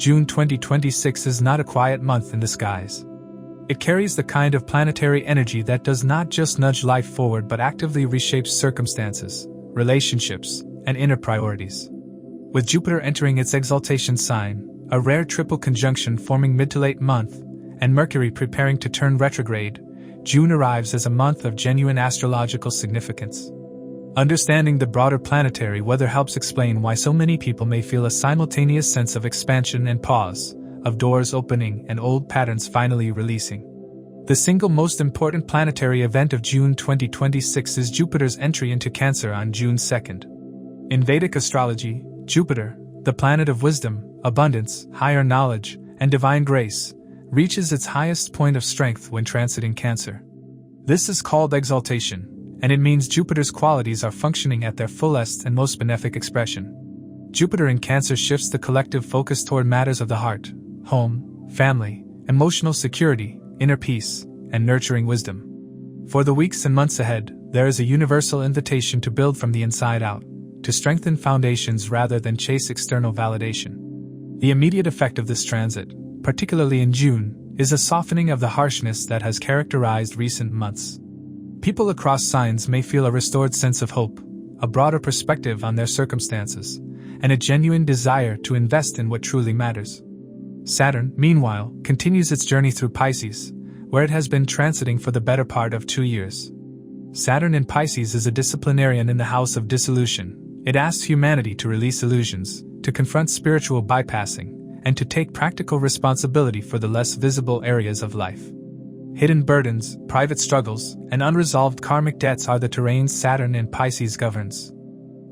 June 2026 is not a quiet month in the skies. It carries the kind of planetary energy that does not just nudge life forward but actively reshapes circumstances, relationships, and inner priorities. With Jupiter entering its exaltation sign, a rare triple conjunction forming mid to late month, and Mercury preparing to turn retrograde, June arrives as a month of genuine astrological significance. Understanding the broader planetary weather helps explain why so many people may feel a simultaneous sense of expansion and pause, of doors opening and old patterns finally releasing. The single most important planetary event of June 2026 is Jupiter's entry into Cancer on June 2nd. In Vedic astrology, Jupiter, the planet of wisdom, abundance, higher knowledge, and divine grace, reaches its highest point of strength when transiting Cancer. This is called exaltation, and it means Jupiter's qualities are functioning at their fullest and most benefic expression. Jupiter in Cancer shifts the collective focus toward matters of the heart, home, family, emotional security, inner peace, and nurturing wisdom. For the weeks and months ahead, there is a universal invitation to build from the inside out, to strengthen foundations rather than chase external validation. The immediate effect of this transit, particularly in June, is a softening of the harshness that has characterized recent months. People across signs may feel a restored sense of hope, a broader perspective on their circumstances, and a genuine desire to invest in what truly matters. Saturn, meanwhile, continues its journey through Pisces, where it has been transiting for the better part of 2 years. Saturn in Pisces is a disciplinarian in the house of dissolution. It asks humanity to release illusions, to confront spiritual bypassing, and to take practical responsibility for the less visible areas of life. Hidden burdens, private struggles, and unresolved karmic debts are the terrains Saturn in Pisces governs.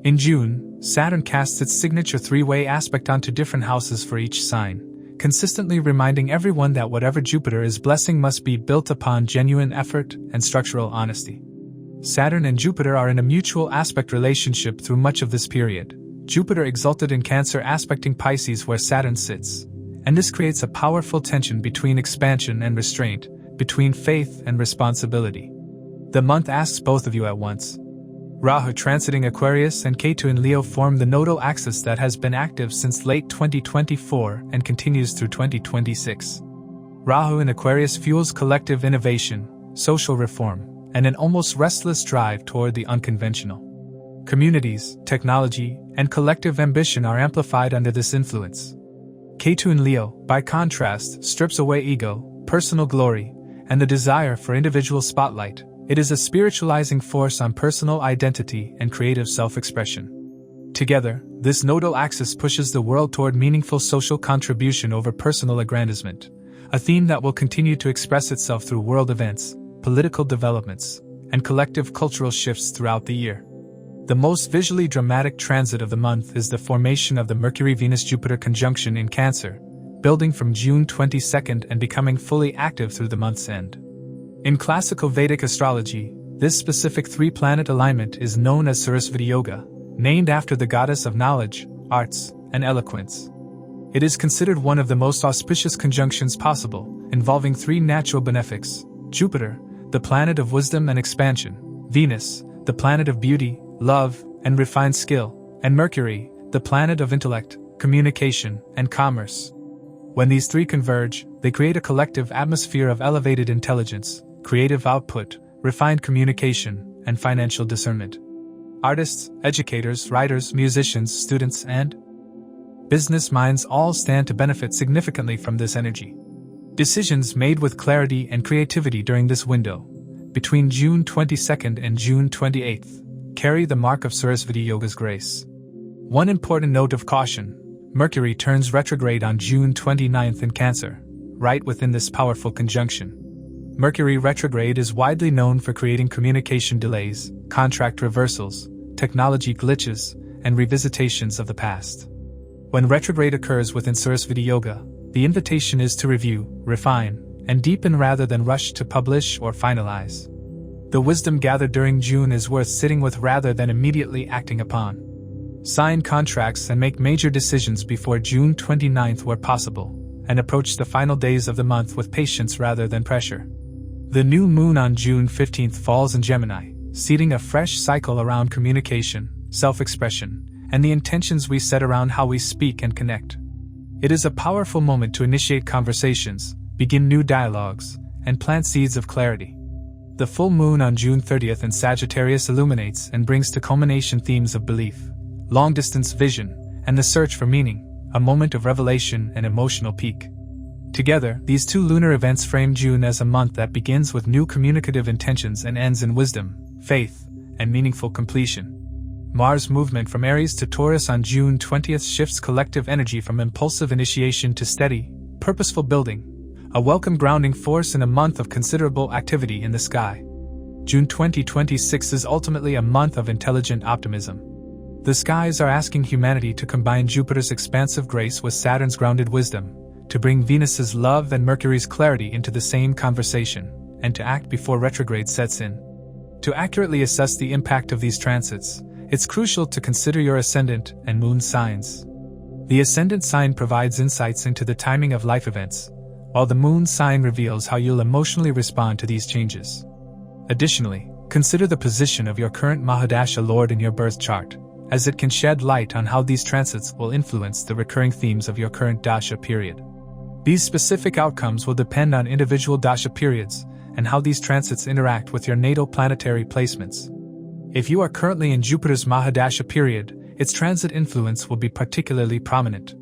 In June, Saturn casts its signature three-way aspect onto different houses for each sign, consistently reminding everyone that whatever Jupiter is blessing must be built upon genuine effort and structural honesty. Saturn and Jupiter are in a mutual aspect relationship through much of this period, Jupiter exalted in Cancer aspecting Pisces where Saturn sits, and this creates a powerful tension between expansion and restraint, between faith and responsibility. The month asks both of you at once. Rahu transiting Aquarius and Ketu in Leo form the nodal axis that has been active since late 2024 and continues through 2026. Rahu in Aquarius fuels collective innovation, social reform, and an almost restless drive toward the unconventional. Communities, technology, and collective ambition are amplified under this influence. Ketu in Leo, by contrast, strips away ego, personal glory, and the desire for individual spotlight. It is a spiritualizing force on personal identity and creative self-expression. Together, this nodal axis pushes the world toward meaningful social contribution over personal aggrandizement, a theme that will continue to express itself through world events, political developments, and collective cultural shifts throughout the year. The most visually dramatic transit of the month is the formation of the Mercury-Venus-Jupiter conjunction in Cancer, building from June 22nd and becoming fully active through the month's end. In classical Vedic astrology, this specific three-planet alignment is known as Saraswati Yoga, named after the goddess of knowledge, arts, and eloquence. It is considered one of the most auspicious conjunctions possible, involving three natural benefics: Jupiter, the planet of wisdom and expansion; Venus, the planet of beauty, love, and refined skill; and Mercury, the planet of intellect, communication, and commerce. When these three converge, they create a collective atmosphere of elevated intelligence, creative output, refined communication, and financial discernment. Artists, educators, writers, musicians, students, and business minds all stand to benefit significantly from this energy. Decisions made with clarity and creativity during this window, between June 22nd and June 28th, carry the mark of Saraswati Yoga's grace. One important note of caution: Mercury turns retrograde on June 29th in Cancer, right within this powerful conjunction. Mercury retrograde is widely known for creating communication delays, contract reversals, technology glitches, and revisitations of the past. When retrograde occurs within Saraswati Yoga, the invitation is to review, refine, and deepen rather than rush to publish or finalize. The wisdom gathered during June is worth sitting with rather than immediately acting upon. Sign contracts and make major decisions before June 29th where possible, and approach the final days of the month with patience rather than pressure. The new moon on June 15th falls in Gemini, seeding a fresh cycle around communication, self-expression, and the intentions we set around how we speak and connect. It is a powerful moment to initiate conversations, begin new dialogues, and plant seeds of clarity. The full moon on June 30th in Sagittarius illuminates and brings to culmination themes of belief, long-distance vision, and the search for meaning, a moment of revelation and emotional peak. Together, these two lunar events frame June as a month that begins with new communicative intentions and ends in wisdom, faith, and meaningful completion. Mars' movement from Aries to Taurus on June 20th shifts collective energy from impulsive initiation to steady, purposeful building, a welcome grounding force in a month of considerable activity in the sky. June 2026 is ultimately a month of intelligent optimism. The skies are asking humanity to combine Jupiter's expansive grace with Saturn's grounded wisdom, to bring Venus's love and Mercury's clarity into the same conversation, and to act before retrograde sets in. To accurately assess the impact of these transits, it's crucial to consider your ascendant and moon signs. The ascendant sign provides insights into the timing of life events, while the moon sign reveals how you'll emotionally respond to these changes. Additionally, consider the position of your current Mahadasha Lord in your birth chart, as it can shed light on how these transits will influence the recurring themes of your current dasha period. These specific outcomes will depend on individual dasha periods and how these transits interact with your natal planetary placements. If you are currently in Jupiter's Mahadasha period, its transit influence will be particularly prominent.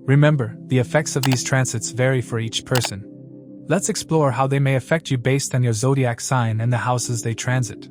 Remember, the effects of these transits vary for each person. Let's explore how they may affect you based on your zodiac sign and the houses they transit.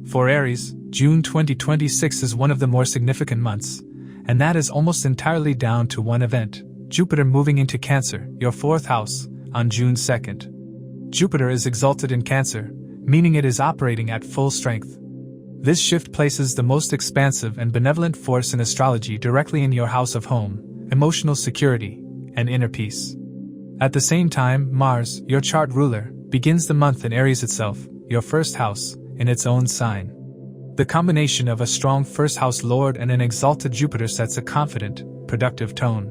For Aries, June 2026 is one of the more significant months, and that is almost entirely down to one event: Jupiter moving into Cancer, your fourth house, on June 2nd. Jupiter is exalted in Cancer, meaning it is operating at full strength. This shift places the most expansive and benevolent force in astrology directly in your house of home, emotional security, and inner peace. At the same time, Mars, your chart ruler, begins the month in Aries itself, your first house, in its own sign. The combination of a strong first house lord and an exalted Jupiter sets a confident, productive tone.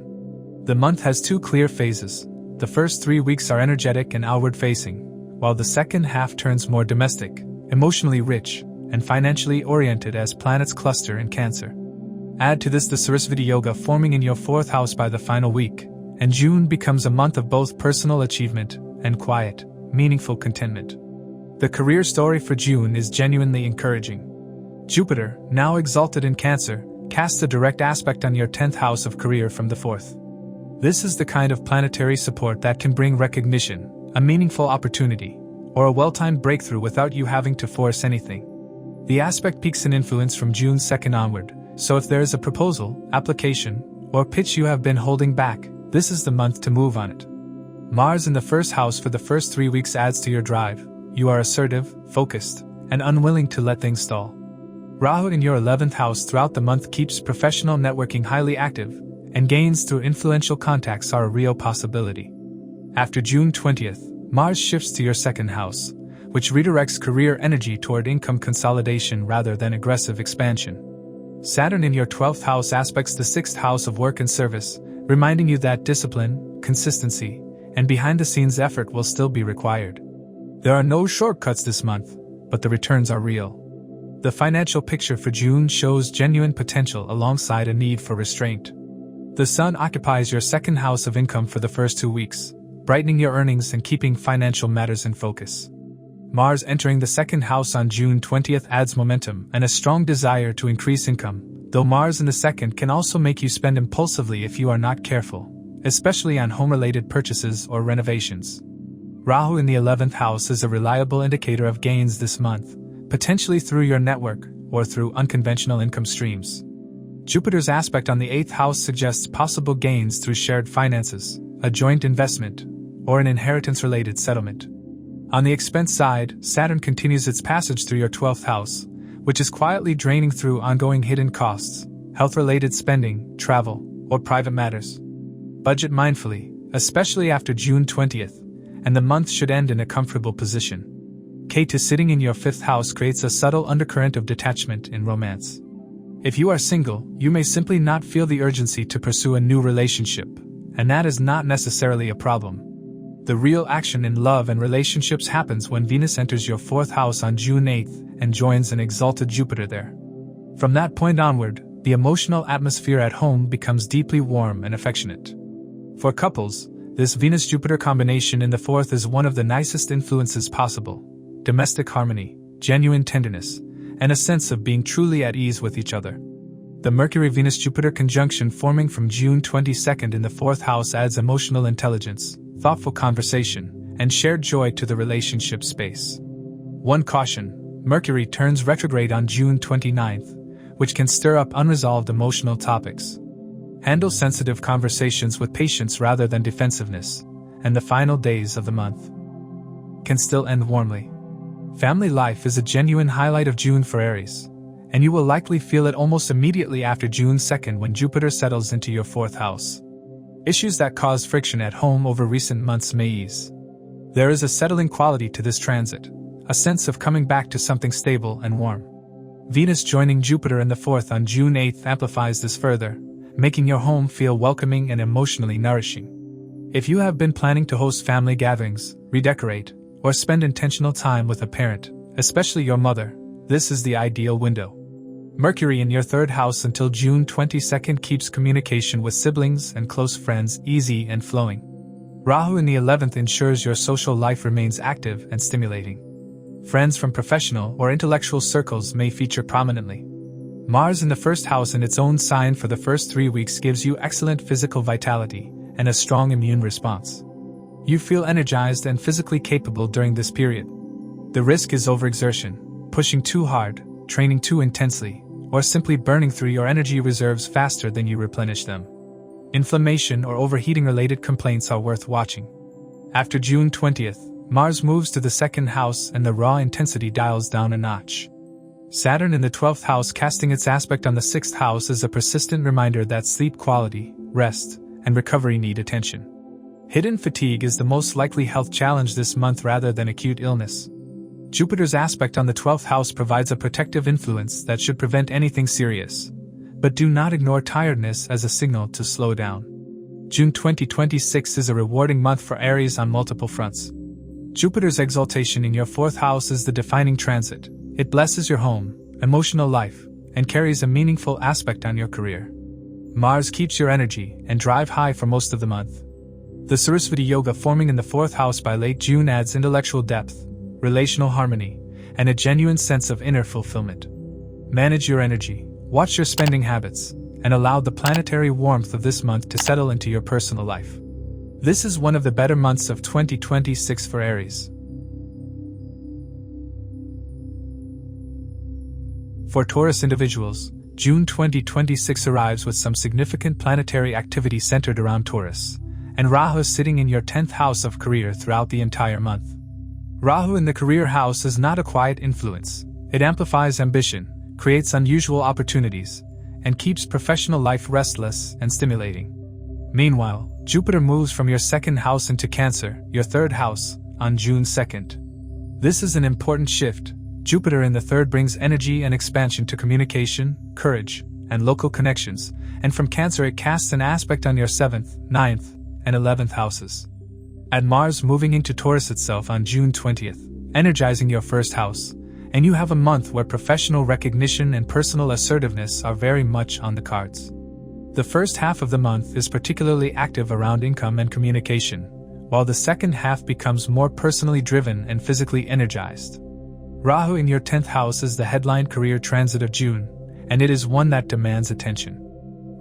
The month has two clear phases. The first 3 weeks are energetic and outward-facing, while the second half turns more domestic, emotionally rich, and financially oriented as planets cluster in Cancer. Add to this the Saraswati Yoga forming in your fourth house by the final week, and June becomes a month of both personal achievement and quiet, meaningful contentment. The career story for June is genuinely encouraging. Jupiter, now exalted in Cancer, casts a direct aspect on your 10th house of career from the 4th. This is the kind of planetary support that can bring recognition, a meaningful opportunity, or a well-timed breakthrough without you having to force anything. The aspect peaks in influence from June 2nd onward, so if there is a proposal, application, or pitch you have been holding back, this is the month to move on it. Mars in the first house for the first 3 weeks adds to your drive. You are assertive, focused, and unwilling to let things stall. Rahu in your 11th house throughout the month keeps professional networking highly active, and gains through influential contacts are a real possibility. After June 20th, Mars shifts to your second house, which redirects career energy toward income consolidation rather than aggressive expansion. Saturn in your 12th house aspects the 6th house of work and service, reminding you that discipline, consistency, and behind-the-scenes effort will still be required. There are no shortcuts this month, but the returns are real. The financial picture for June shows genuine potential alongside a need for restraint. The Sun occupies your second house of income for the first 2 weeks, brightening your earnings and keeping financial matters in focus. Mars entering the second house on June 20th adds momentum and a strong desire to increase income, though Mars in the second can also make you spend impulsively if you are not careful, especially on home-related purchases or renovations. Rahu in the 11th house is a reliable indicator of gains this month, potentially through your network or through unconventional income streams. Jupiter's aspect on the 8th house suggests possible gains through shared finances, a joint investment, or an inheritance-related settlement. On the expense side, Saturn continues its passage through your 12th house, which is quietly draining through ongoing hidden costs, health-related spending, travel, or private matters. Budget mindfully, especially after June 20th, and the month should end in a comfortable position. Ketu sitting in your 5th house creates a subtle undercurrent of detachment in romance. If you are single, you may simply not feel the urgency to pursue a new relationship, and that is not necessarily a problem. The real action in love and relationships happens when Venus enters your 4th house on June 8th and joins an exalted Jupiter there. From that point onward, the emotional atmosphere at home becomes deeply warm and affectionate. For couples, this Venus-Jupiter combination in the 4th is one of the nicest influences possible: domestic harmony, genuine tenderness, and a sense of being truly at ease with each other. The Mercury-Venus-Jupiter conjunction forming from June 22nd in the 4th house adds emotional intelligence, thoughtful conversation, and shared joy to the relationship space. One caution: Mercury turns retrograde on June 29th, which can stir up unresolved emotional topics. Handle sensitive conversations with patience rather than defensiveness, and the final days of the month can still end warmly. Family life is a genuine highlight of June for Aries, and you will likely feel it almost immediately after June 2nd when Jupiter settles into your 4th house. Issues that caused friction at home over recent months may ease. There is a settling quality to this transit, a sense of coming back to something stable and warm. Venus joining Jupiter in the 4th on June 8th amplifies this further, making your home feel welcoming and emotionally nourishing. If you have been planning to host family gatherings, redecorate, or spend intentional time with a parent, especially your mother, this is the ideal window. Mercury in your 3rd house until June 22nd keeps communication with siblings and close friends easy and flowing. Rahu in the 11th ensures your social life remains active and stimulating. Friends from professional or intellectual circles may feature prominently. Mars in the 1st house in its own sign for the first 3 weeks gives you excellent physical vitality and a strong immune response. You feel energized and physically capable during this period. The risk is overexertion, pushing too hard, training too intensely, or simply burning through your energy reserves faster than you replenish them. Inflammation or overheating related complaints are worth watching. After June 20th, Mars moves to the 2nd house and the raw intensity dials down a notch. Saturn in the 12th house casting its aspect on the 6th house is a persistent reminder that sleep quality, rest, and recovery need attention. Hidden fatigue is the most likely health challenge this month rather than acute illness. Jupiter's aspect on the 12th house provides a protective influence that should prevent anything serious, but do not ignore tiredness as a signal to slow down. June 2026 is a rewarding month for Aries on multiple fronts. Jupiter's exaltation in your 4th house is the defining transit. It blesses your home, emotional life, and carries a meaningful aspect on your career. Mars keeps your energy and drive high for most of the month. The Saraswati Yoga forming in the 4th house by late June adds intellectual depth, relational harmony, and a genuine sense of inner fulfillment. Manage your energy, watch your spending habits, and allow the planetary warmth of this month to settle into your personal life. This is one of the better months of 2026 for Aries. For Taurus individuals, June 2026 arrives with some significant planetary activity centered around Taurus, and Rahu is sitting in your 10th house of career throughout the entire month. Rahu in the career house is not a quiet influence. It amplifies ambition, creates unusual opportunities, and keeps professional life restless and stimulating. Meanwhile, Jupiter moves from your 2nd house into Cancer, your 3rd house, on June 2nd. This is an important shift. Jupiter in the 3rd brings energy and expansion to communication, courage, and local connections, and from Cancer it casts an aspect on your 7th, 9th, and 11th houses. Add Mars moving into Taurus itself on June 20th, energizing your 1st house, and you have a month where professional recognition and personal assertiveness are very much on the cards. The first half of the month is particularly active around income and communication, while the second half becomes more personally driven and physically energized. Rahu in your 10th house is the headline career transit of June, and it is one that demands attention.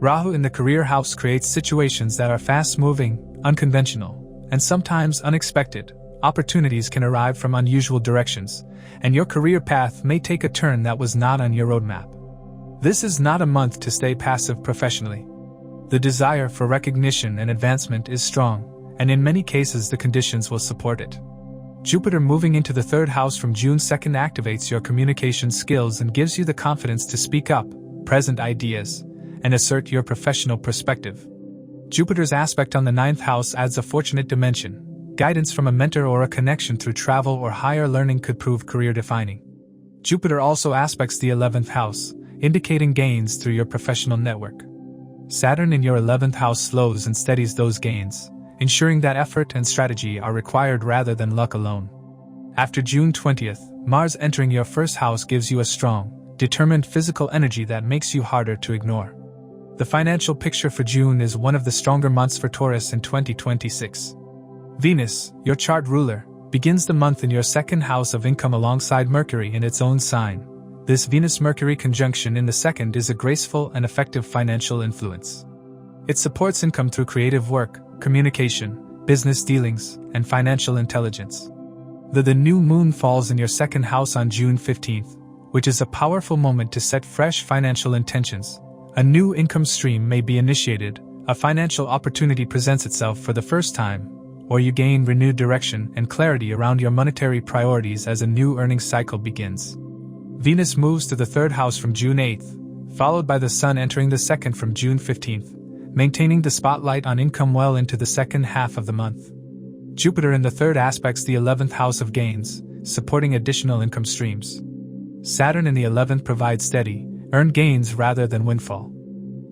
Rahu in the career house creates situations that are fast-moving, unconventional, and sometimes unexpected. Opportunities can arrive from unusual directions, and your career path may take a turn that was not on your roadmap. This is not a month to stay passive professionally. The desire for recognition and advancement is strong, and in many cases the conditions will support it. Jupiter moving into the 3rd house from June 2nd activates your communication skills and gives you the confidence to speak up, present ideas, and assert your professional perspective. Jupiter's aspect on the 9th house adds a fortunate dimension. Guidance from a mentor or a connection through travel or higher learning could prove career-defining. Jupiter also aspects the 11th house, indicating gains through your professional network. Saturn in your 11th house slows and steadies those gains, ensuring that effort and strategy are required rather than luck alone. After June 20th, Mars entering your first house gives you a strong, determined physical energy that makes you harder to ignore. The financial picture for June is one of the stronger months for Taurus in 2026. Venus, your chart ruler, begins the month in your second house of income alongside Mercury in its own sign. This Venus-Mercury conjunction in the second is a graceful and effective financial influence. It supports income through creative work, communication, business dealings, and financial intelligence. The new moon falls in your second house on June 15th, which is a powerful moment to set fresh financial intentions. A new income stream may be initiated, a financial opportunity presents itself for the first time, or you gain renewed direction and clarity around your monetary priorities as a new earnings cycle begins. Venus moves to the third house from June 8th, followed by the Sun entering the second from June 15th, maintaining the spotlight on income well into the second half of the month. Jupiter in the third aspects the 11th house of gains, supporting additional income streams. Saturn in the 11th provides steady, earned gains rather than windfall.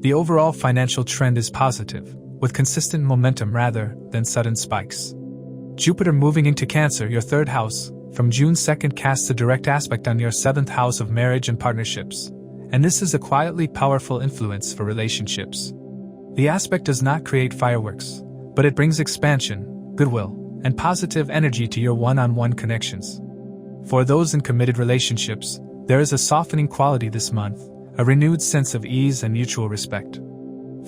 The overall financial trend is positive, with consistent momentum rather than sudden spikes. Jupiter moving into Cancer, your third house, from June 2nd casts a direct aspect on your 7th house of marriage and partnerships, and this is a quietly powerful influence for relationships. The aspect does not create fireworks, but it brings expansion, goodwill, and positive energy to your one-on-one connections. For those in committed relationships, there is a softening quality this month, a renewed sense of ease and mutual respect.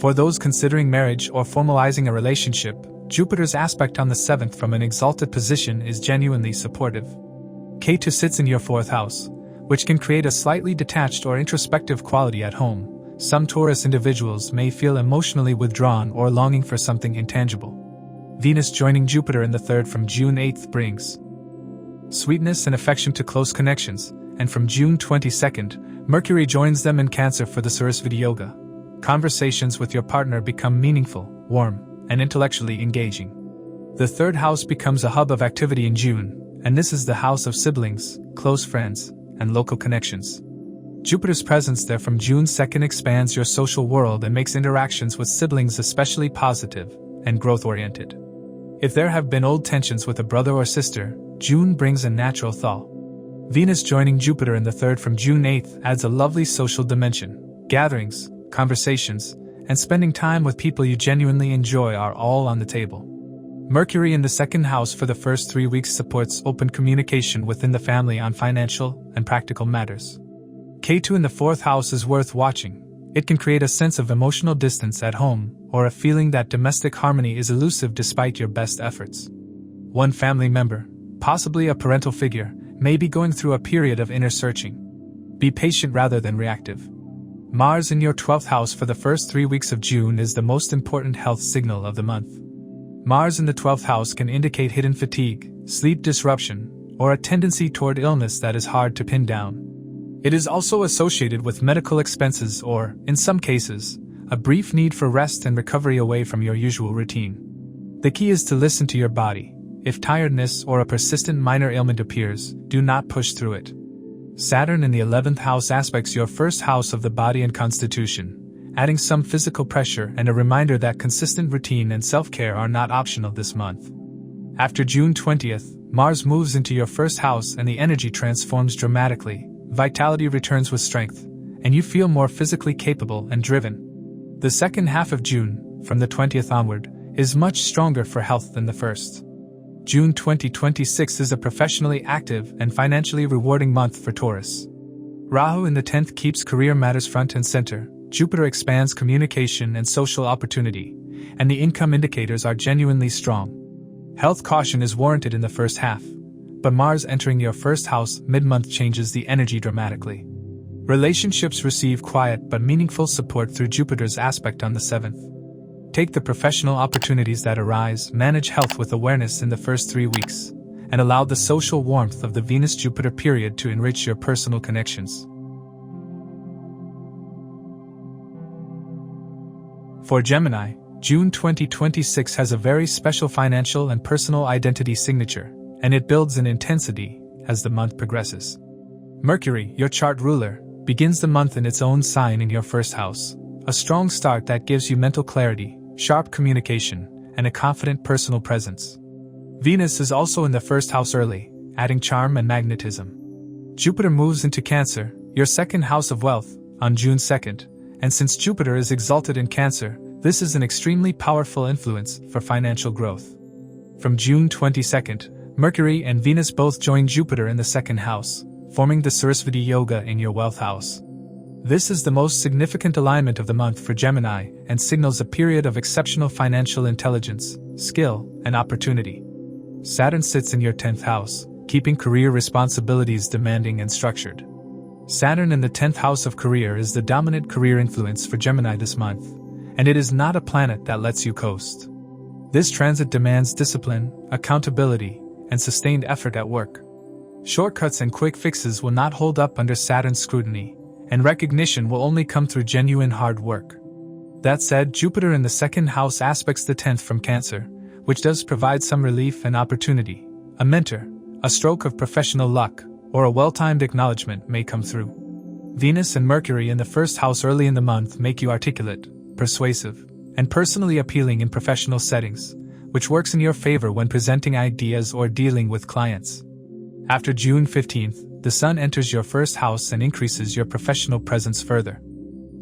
For those considering marriage or formalizing a relationship, Jupiter's aspect on the 7th from an exalted position is genuinely supportive. Ketu sits in your 4th house, which can create a slightly detached or introspective quality at home. Some Taurus individuals may feel emotionally withdrawn or longing for something intangible. Venus joining Jupiter in the 3rd from June 8th brings sweetness and affection to close connections, and from June 22nd, Mercury joins them in Cancer for the Saraswati Yoga. Conversations with your partner become meaningful, warm, and intellectually engaging. The 3rd house becomes a hub of activity in June, and this is the house of siblings, close friends, and local connections. Jupiter's presence there from June 2nd expands your social world and makes interactions with siblings especially positive and growth-oriented. If there have been old tensions with a brother or sister, June brings a natural thaw. Venus joining Jupiter in the 3rd from June 8th adds a lovely social dimension. Gatherings, conversations, and spending time with people you genuinely enjoy are all on the table. Mercury in the 2nd house for the first 3 weeks supports open communication within the family on financial and practical matters. Ketu in the 4th house is worth watching. It can create a sense of emotional distance at home, or a feeling that domestic harmony is elusive despite your best efforts. One family member, possibly a parental figure, may be going through a period of inner searching. Be patient rather than reactive. Mars in your 12th house for the first 3 weeks of June is the most important health signal of the month. Mars in the 12th house can indicate hidden fatigue, sleep disruption, or a tendency toward illness that is hard to pin down. It is also associated with medical expenses or, in some cases, a brief need for rest and recovery away from your usual routine. The key is to listen to your body. If tiredness or a persistent minor ailment appears, do not push through it. Saturn in the 11th house aspects your first house of the body and constitution, adding some physical pressure and a reminder that consistent routine and self-care are not optional this month. After June 20th, Mars moves into your first house and the energy transforms dramatically. Vitality returns with strength, and you feel more physically capable and driven. The second half of June, from the 20th onward, is much stronger for health than the first. June 2026 is a professionally active and financially rewarding month for Taurus. Rahu in the 10th keeps career matters front and center, Jupiter expands communication and social opportunity, and the income indicators are genuinely strong. Health caution is warranted in the first half, but Mars entering your first house mid-month changes the energy dramatically. Relationships receive quiet but meaningful support through Jupiter's aspect on the 7th. Take the professional opportunities that arise, manage health with awareness in the first 3 weeks, and allow the social warmth of the Venus-Jupiter period to enrich your personal connections. For Gemini, June 2026 has a very special financial and personal identity signature, and it builds in intensity as the month progresses. Mercury, your chart ruler, begins the month in its own sign in your first house, A strong start that gives you mental clarity, sharp communication, and a confident personal presence. Venus is also in the first house early, adding charm and magnetism. Jupiter moves into Cancer, your second house of wealth, on June 2nd, and since Jupiter is exalted in Cancer, this is an extremely powerful influence for financial growth. From June 22nd, Mercury and Venus both join Jupiter in the second house, forming the Saraswati Yoga in your wealth house. This is the most significant alignment of the month for Gemini and signals a period of exceptional financial intelligence, skill, and opportunity. Saturn sits in your 10th house, keeping career responsibilities demanding and structured. Saturn in the 10th house of career is the dominant career influence for Gemini this month, and it is not a planet that lets you coast. This transit demands discipline, accountability, and sustained effort at work. Shortcuts and quick fixes will not hold up under Saturn's scrutiny, and recognition will only come through genuine hard work. That said, Jupiter in the second house aspects the 10th from Cancer, which does provide some relief and opportunity. A mentor, a stroke of professional luck, or a well-timed acknowledgement may come through. Venus and Mercury in the first house early in the month make you articulate, persuasive, and personally appealing in professional settings, which works in your favor when presenting ideas or dealing with clients. After June 15th, the Sun enters your first house and increases your professional presence further.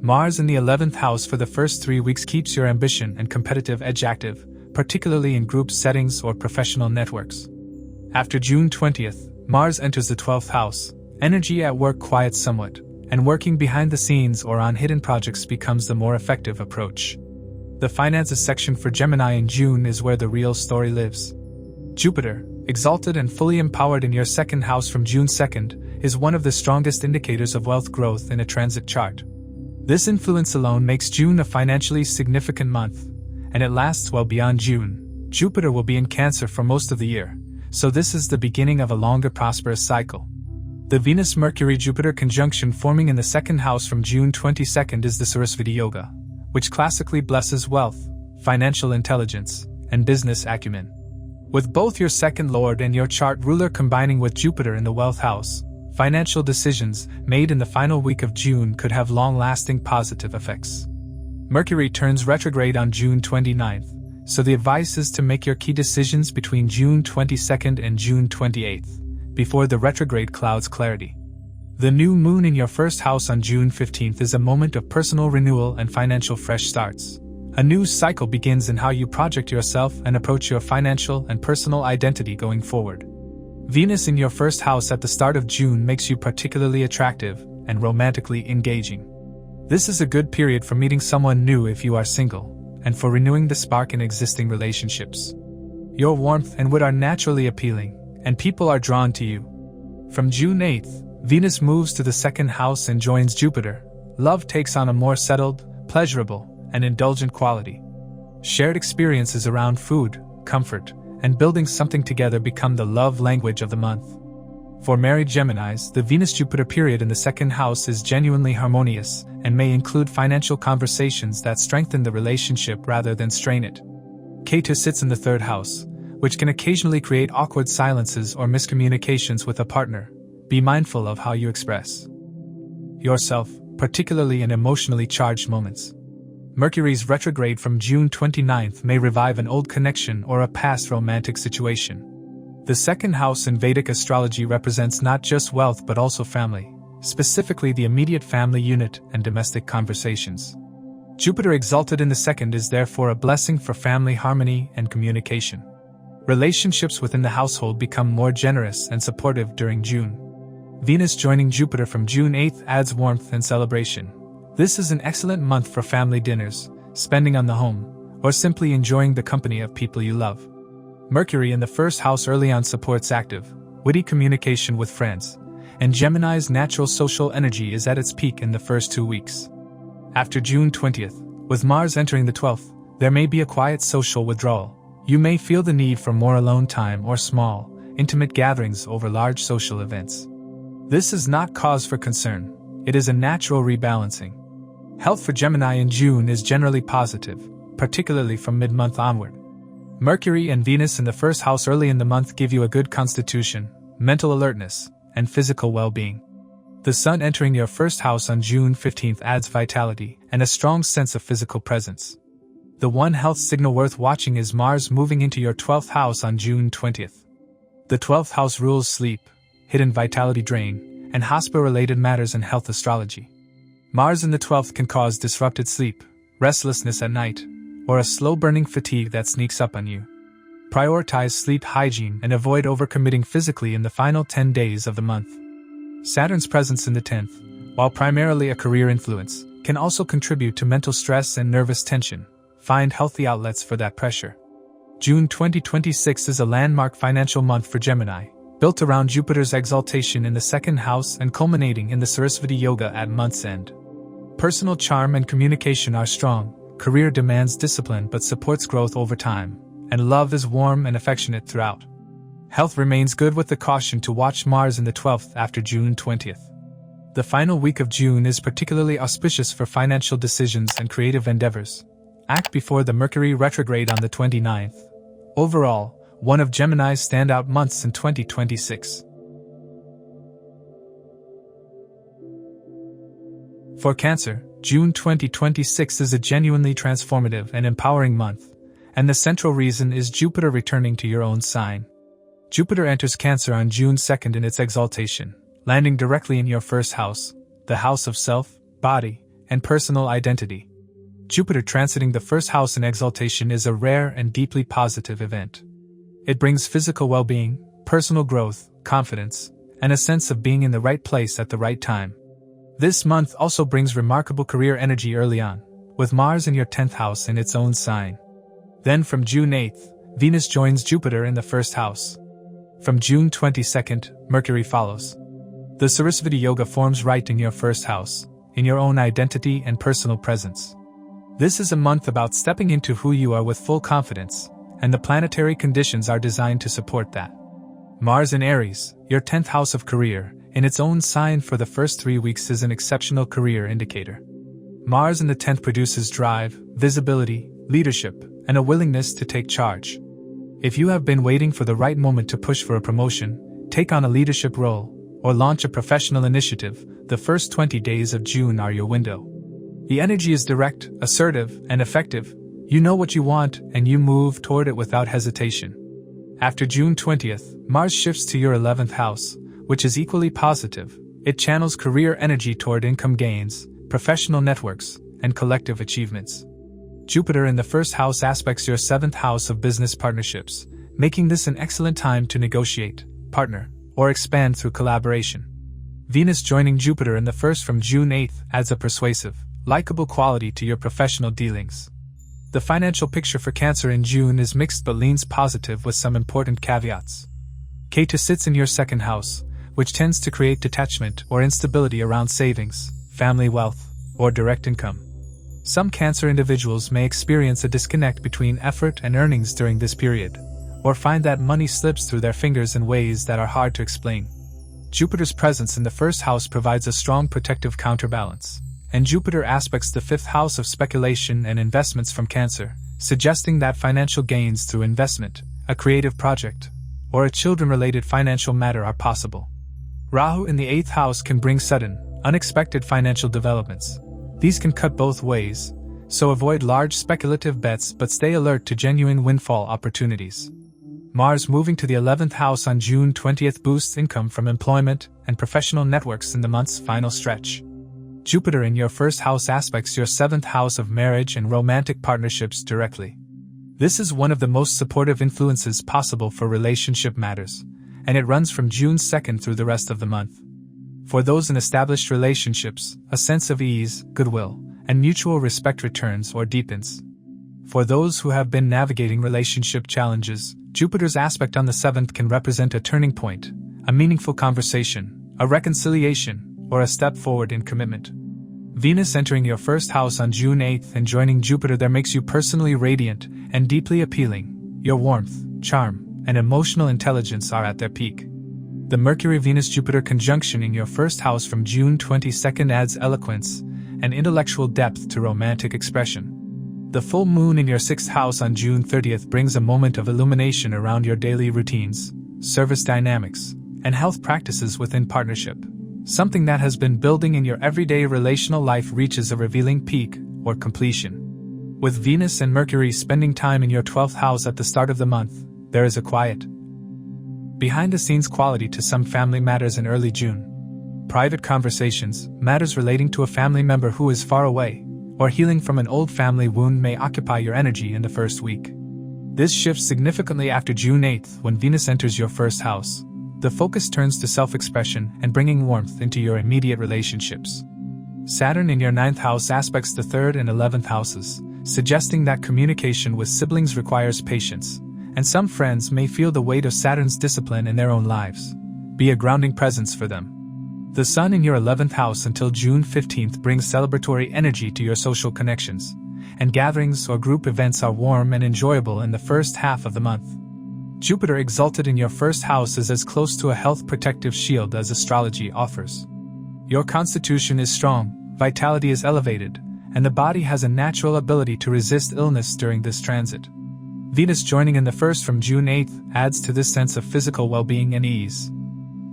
Mars in the 11th house for the first 3 weeks keeps your ambition and competitive edge active, particularly in group settings or professional networks. After June 20th, Mars enters the 12th house, energy at work quiets somewhat, and working behind the scenes or on hidden projects becomes the more effective approach. The finances section for Gemini in June is where the real story lives. Jupiter, exalted and fully empowered in your second house from June 2nd, is one of the strongest indicators of wealth growth in a transit chart. This influence alone makes June a financially significant month, and it lasts well beyond June. Jupiter will be in Cancer for most of the year, so this is the beginning of a longer prosperous cycle. The Venus-Mercury-Jupiter conjunction forming in the second house from June 22nd is the Saraswati Yoga, which classically blesses wealth, financial intelligence, and business acumen. With both your second lord and your chart ruler combining with Jupiter in the wealth house, financial decisions made in the final week of June could have long-lasting positive effects. Mercury turns retrograde on June 29th, so the advice is to make your key decisions between June 22nd and June 28th, before the retrograde clouds clarity. The new moon in your first house on June 15th is a moment of personal renewal and financial fresh starts. A new cycle begins in how you project yourself and approach your financial and personal identity going forward. Venus in your first house at the start of June makes you particularly attractive and romantically engaging. This is a good period for meeting someone new if you are single, and for renewing the spark in existing relationships. Your warmth and wit are naturally appealing, and people are drawn to you. From June 8th, Venus moves to the second house and joins Jupiter. Love takes on a more settled, pleasurable, and indulgent quality. Shared experiences around food, comfort, and building something together become the love language of the month. For married Geminis, the Venus-Jupiter period in the second house is genuinely harmonious and may include financial conversations that strengthen the relationship rather than strain it. Ketu sits in the third house, which can occasionally create awkward silences or miscommunications with a partner. Be mindful of how you express yourself, particularly in emotionally charged moments. Mercury's retrograde from June 29th may revive an old connection or a past romantic situation. The second house in Vedic astrology represents not just wealth but also family, specifically the immediate family unit and domestic conversations. Jupiter exalted in the second is therefore a blessing for family harmony and communication. Relationships within the household become more generous and supportive during June. Venus joining Jupiter from June 8th adds warmth and celebration. This is an excellent month for family dinners, spending on the home, or simply enjoying the company of people you love. Mercury in the first house early on supports active, witty communication with friends, and Gemini's natural social energy is at its peak in the first 2 weeks. After June 20th, with Mars entering the 12th, there may be a quiet social withdrawal. You may feel the need for more alone time or small, intimate gatherings over large social events. This is not cause for concern, it is a natural rebalancing. Health for Gemini in June is generally positive, particularly from mid-month onward. Mercury and Venus in the first house early in the month give you a good constitution, mental alertness, and physical well-being. The Sun entering your first house on June 15th adds vitality and a strong sense of physical presence. The one health signal worth watching is Mars moving into your 12th house on June 20th. The 12th house rules sleep, hidden vitality drain, and hospital-related matters in health astrology. Mars in the 12th can cause disrupted sleep, restlessness at night, or a slow-burning fatigue that sneaks up on you. Prioritize sleep hygiene and avoid overcommitting physically in the final 10 days of the month. Saturn's presence in the 10th, while primarily a career influence, can also contribute to mental stress and nervous tension. Find healthy outlets for that pressure. June 2026 is a landmark financial month for Gemini, built around Jupiter's exaltation in the second house and culminating in the Saraswati Yoga at month's end. Personal charm and communication are strong, career demands discipline but supports growth over time, and love is warm and affectionate throughout. Health remains good with the caution to watch Mars in the 12th after June 20th. The final week of June is particularly auspicious for financial decisions and creative endeavors. Act before the Mercury Retrograde on the 29th. Overall, one of Gemini's standout months in 2026. For Cancer, June 2026 is a genuinely transformative and empowering month, and the central reason is Jupiter returning to your own sign. Jupiter enters Cancer on June 2nd in its exaltation, landing directly in your first house, the house of self, body, and personal identity. Jupiter transiting the first house in exaltation is a rare and deeply positive event. It brings physical well-being, personal growth, confidence, and a sense of being in the right place at the right time. This month also brings remarkable career energy early on, with Mars in your 10th house in its own sign. Then from June 8th, Venus joins Jupiter in the first house. From June 22nd, Mercury follows. The Saraswati Yoga forms right in your first house, in your own identity and personal presence. This is a month about stepping into who you are with full confidence, and the planetary conditions are designed to support that. Mars in Aries, your 10th house of career, in its own sign for the first 3 weeks is an exceptional career indicator. Mars in the 10th produces drive, visibility, leadership, and a willingness to take charge. If you have been waiting for the right moment to push for a promotion, take on a leadership role, or launch a professional initiative, the first 20 days of June are your window. The energy is direct, assertive, and effective. You know what you want, and you move toward it without hesitation. After June 20th, Mars shifts to your 11th house, which is equally positive. It channels career energy toward income gains, professional networks, and collective achievements. Jupiter in the first house aspects your 7th house of business partnerships, making this an excellent time to negotiate, partner, or expand through collaboration. Venus joining Jupiter in the first from June 8th adds a persuasive, likable quality to your professional dealings. The financial picture for Cancer in June is mixed but leans positive with some important caveats. Ketu sits in your 2nd house, which tends to create detachment or instability around savings, family wealth, or direct income. Some Cancer individuals may experience a disconnect between effort and earnings during this period, or find that money slips through their fingers in ways that are hard to explain. Jupiter's presence in the first house provides a strong protective counterbalance, and Jupiter aspects the 5th house of speculation and investments from Cancer, suggesting that financial gains through investment, a creative project, or a children-related financial matter are possible. Rahu in the 8th house can bring sudden, unexpected financial developments. These can cut both ways, so avoid large speculative bets but stay alert to genuine windfall opportunities. Mars moving to the 11th house on June 20th boosts income from employment and professional networks in the month's final stretch. Jupiter in your first house aspects your 7th house of marriage and romantic partnerships directly. This is one of the most supportive influences possible for relationship matters, and it runs from June 2nd through the rest of the month. For those in established relationships, a sense of ease, goodwill, and mutual respect returns or deepens. For those who have been navigating relationship challenges, Jupiter's aspect on the 7th can represent a turning point, a meaningful conversation, a reconciliation, or a step forward in commitment. Venus entering your first house on June 8th and joining Jupiter there makes you personally radiant and deeply appealing. Your warmth, charm, and emotional intelligence are at their peak. The Mercury-Venus-Jupiter conjunction in your first house from June 22nd adds eloquence and intellectual depth to romantic expression. The full moon in your 6th house on June 30th brings a moment of illumination around your daily routines, service dynamics, and health practices within partnership. Something that has been building in your everyday relational life reaches a revealing peak, or completion. With Venus and Mercury spending time in your 12th house at the start of the month, there is a quiet, behind-the-scenes quality to some family matters in early June. Private conversations, matters relating to a family member who is far away, or healing from an old family wound may occupy your energy in the first week. This shifts significantly after June 8th when Venus enters your first house. The focus turns to self-expression and bringing warmth into your immediate relationships. Saturn in your 9th house aspects the 3rd and 11th houses, suggesting that communication with siblings requires patience, and some friends may feel the weight of Saturn's discipline in their own lives. Be a grounding presence for them. The Sun in your 11th house until June 15th brings celebratory energy to your social connections, and gatherings or group events are warm and enjoyable in the first half of the month. Jupiter exalted in your first house is as close to a health protective shield as astrology offers. Your constitution is strong, vitality is elevated, and the body has a natural ability to resist illness during this transit. Venus joining in the first from June 8th adds to this sense of physical well-being and ease.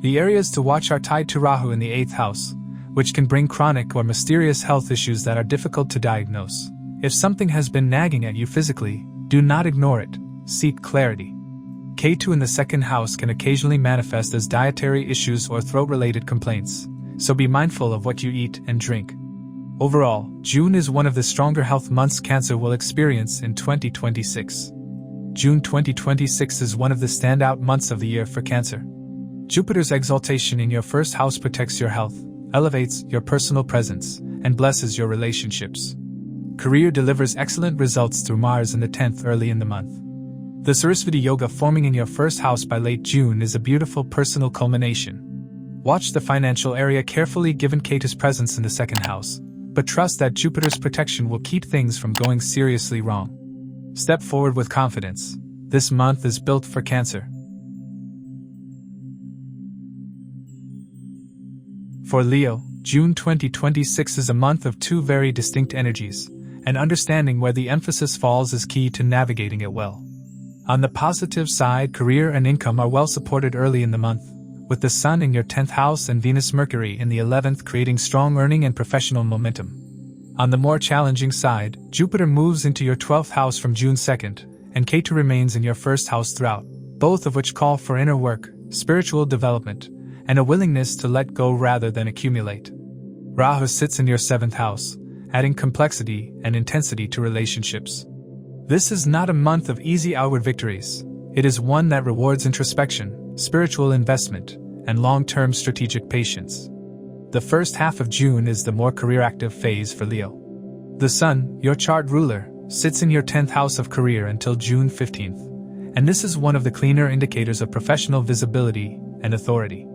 The areas to watch are tied to Rahu in the 8th house, which can bring chronic or mysterious health issues that are difficult to diagnose. If something has been nagging at you physically, do not ignore it, seek clarity. Ketu in the 2nd house can occasionally manifest as dietary issues or throat-related complaints, so be mindful of what you eat and drink. Overall, June is one of the stronger health months Cancer will experience in 2026. June 2026 is one of the standout months of the year for Cancer. Jupiter's exaltation in your first house protects your health, elevates your personal presence, and blesses your relationships. Career delivers excellent results through Mars in the 10th early in the month. The Saraswati Yoga forming in your first house by late June is a beautiful personal culmination. Watch the financial area carefully given Ketu's presence in the 2nd house, but trust that Jupiter's protection will keep things from going seriously wrong. Step forward with confidence. This month is built for Cancer. For Leo, June 2026 is a month of two very distinct energies, and understanding where the emphasis falls is key to navigating it well. On the positive side, career and income are well supported early in the month, with the Sun in your 10th house and Venus-Mercury in the 11th creating strong earning and professional momentum. On the more challenging side, Jupiter moves into your 12th house from June 2nd, and Ketu remains in your 1st house throughout, both of which call for inner work, spiritual development, and a willingness to let go rather than accumulate. Rahu sits in your 7th house, adding complexity and intensity to relationships. This is not a month of easy outward victories. It is one that rewards introspection, spiritual investment, and long-term strategic patience. The first half of June is the more career-active phase for Leo. The Sun, your chart ruler, sits in your 10th house of career until June 15th, and this is one of the cleaner indicators of professional visibility and authority.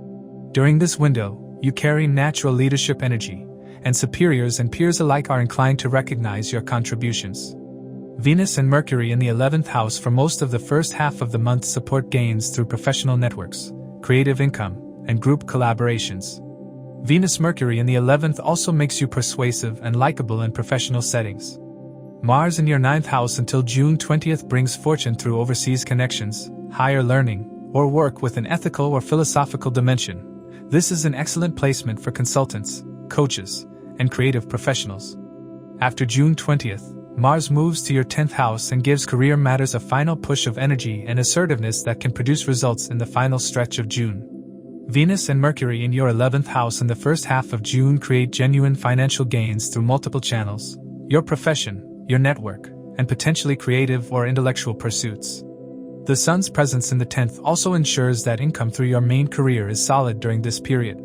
During this window, you carry natural leadership energy, and superiors and peers alike are inclined to recognize your contributions. Venus and Mercury in the 11th house for most of the first half of the month support gains through professional networks, creative income, and group collaborations. Venus-Mercury in the 11th also makes you persuasive and likable in professional settings. Mars in your 9th house until June 20th brings fortune through overseas connections, higher learning, or work with an ethical or philosophical dimension. This is an excellent placement for consultants, coaches, and creative professionals. After June 20th, Mars moves to your 10th house and gives career matters a final push of energy and assertiveness that can produce results in the final stretch of June. Venus and Mercury in your 11th house in the first half of June create genuine financial gains through multiple channels, your profession, your network, and potentially creative or intellectual pursuits. The Sun's presence in the 10th also ensures that income through your main career is solid during this period.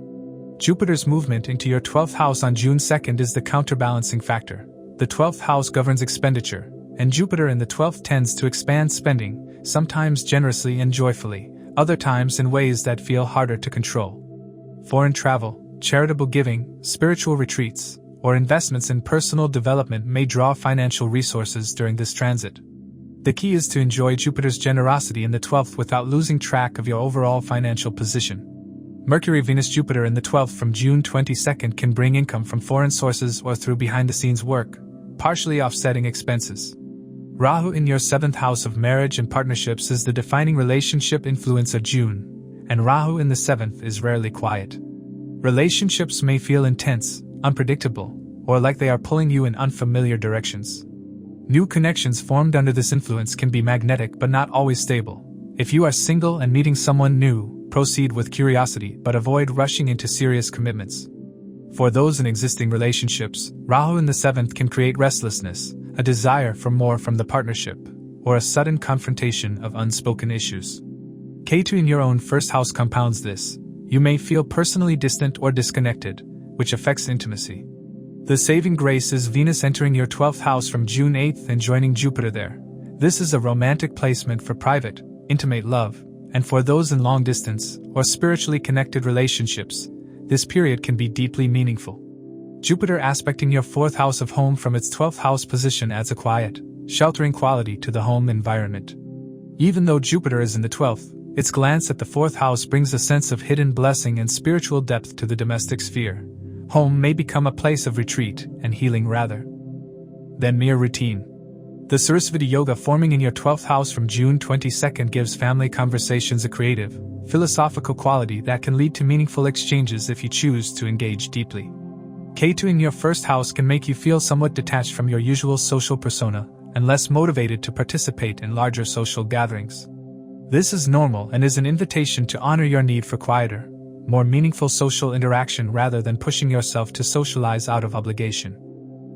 Jupiter's movement into your 12th house on June 2nd is the counterbalancing factor. The 12th house governs expenditure, and Jupiter in the 12th tends to expand spending, sometimes generously and joyfully, other times in ways that feel harder to control. Foreign travel, charitable giving, spiritual retreats, or investments in personal development may draw financial resources during this transit. The key is to enjoy Jupiter's generosity in the 12th without losing track of your overall financial position. Mercury Venus-Jupiter in the 12th from June 22nd can bring income from foreign sources or through behind-the-scenes work, partially offsetting expenses. Rahu in your 7th house of marriage and partnerships is the defining relationship influence of June, and Rahu in the 7th is rarely quiet. Relationships may feel intense, unpredictable, or like they are pulling you in unfamiliar directions. New connections formed under this influence can be magnetic but not always stable. If you are single and meeting someone new, proceed with curiosity but avoid rushing into serious commitments. For those in existing relationships, Rahu in the 7th can create restlessness, a desire for more from the partnership, or a sudden confrontation of unspoken issues. Ketu in your own first house compounds this. You may feel personally distant or disconnected, which affects intimacy. The saving grace is Venus entering your 12th house from June 8th and joining Jupiter there. This is a romantic placement for private, intimate love, and for those in long distance or spiritually connected relationships, this period can be deeply meaningful. Jupiter aspecting your 4th house of home from its 12th house position adds a quiet, sheltering quality to the home environment. Even though Jupiter is in the 12th, its glance at the 4th house brings a sense of hidden blessing and spiritual depth to the domestic sphere. Home may become a place of retreat and healing rather than mere routine. The Saraswati Yoga forming in your 12th house from June 22nd gives family conversations a creative, philosophical quality that can lead to meaningful exchanges if you choose to engage deeply. Ketu in your 1st house can make you feel somewhat detached from your usual social persona and less motivated to participate in larger social gatherings. This is normal and is an invitation to honor your need for quieter, more meaningful social interaction rather than pushing yourself to socialize out of obligation.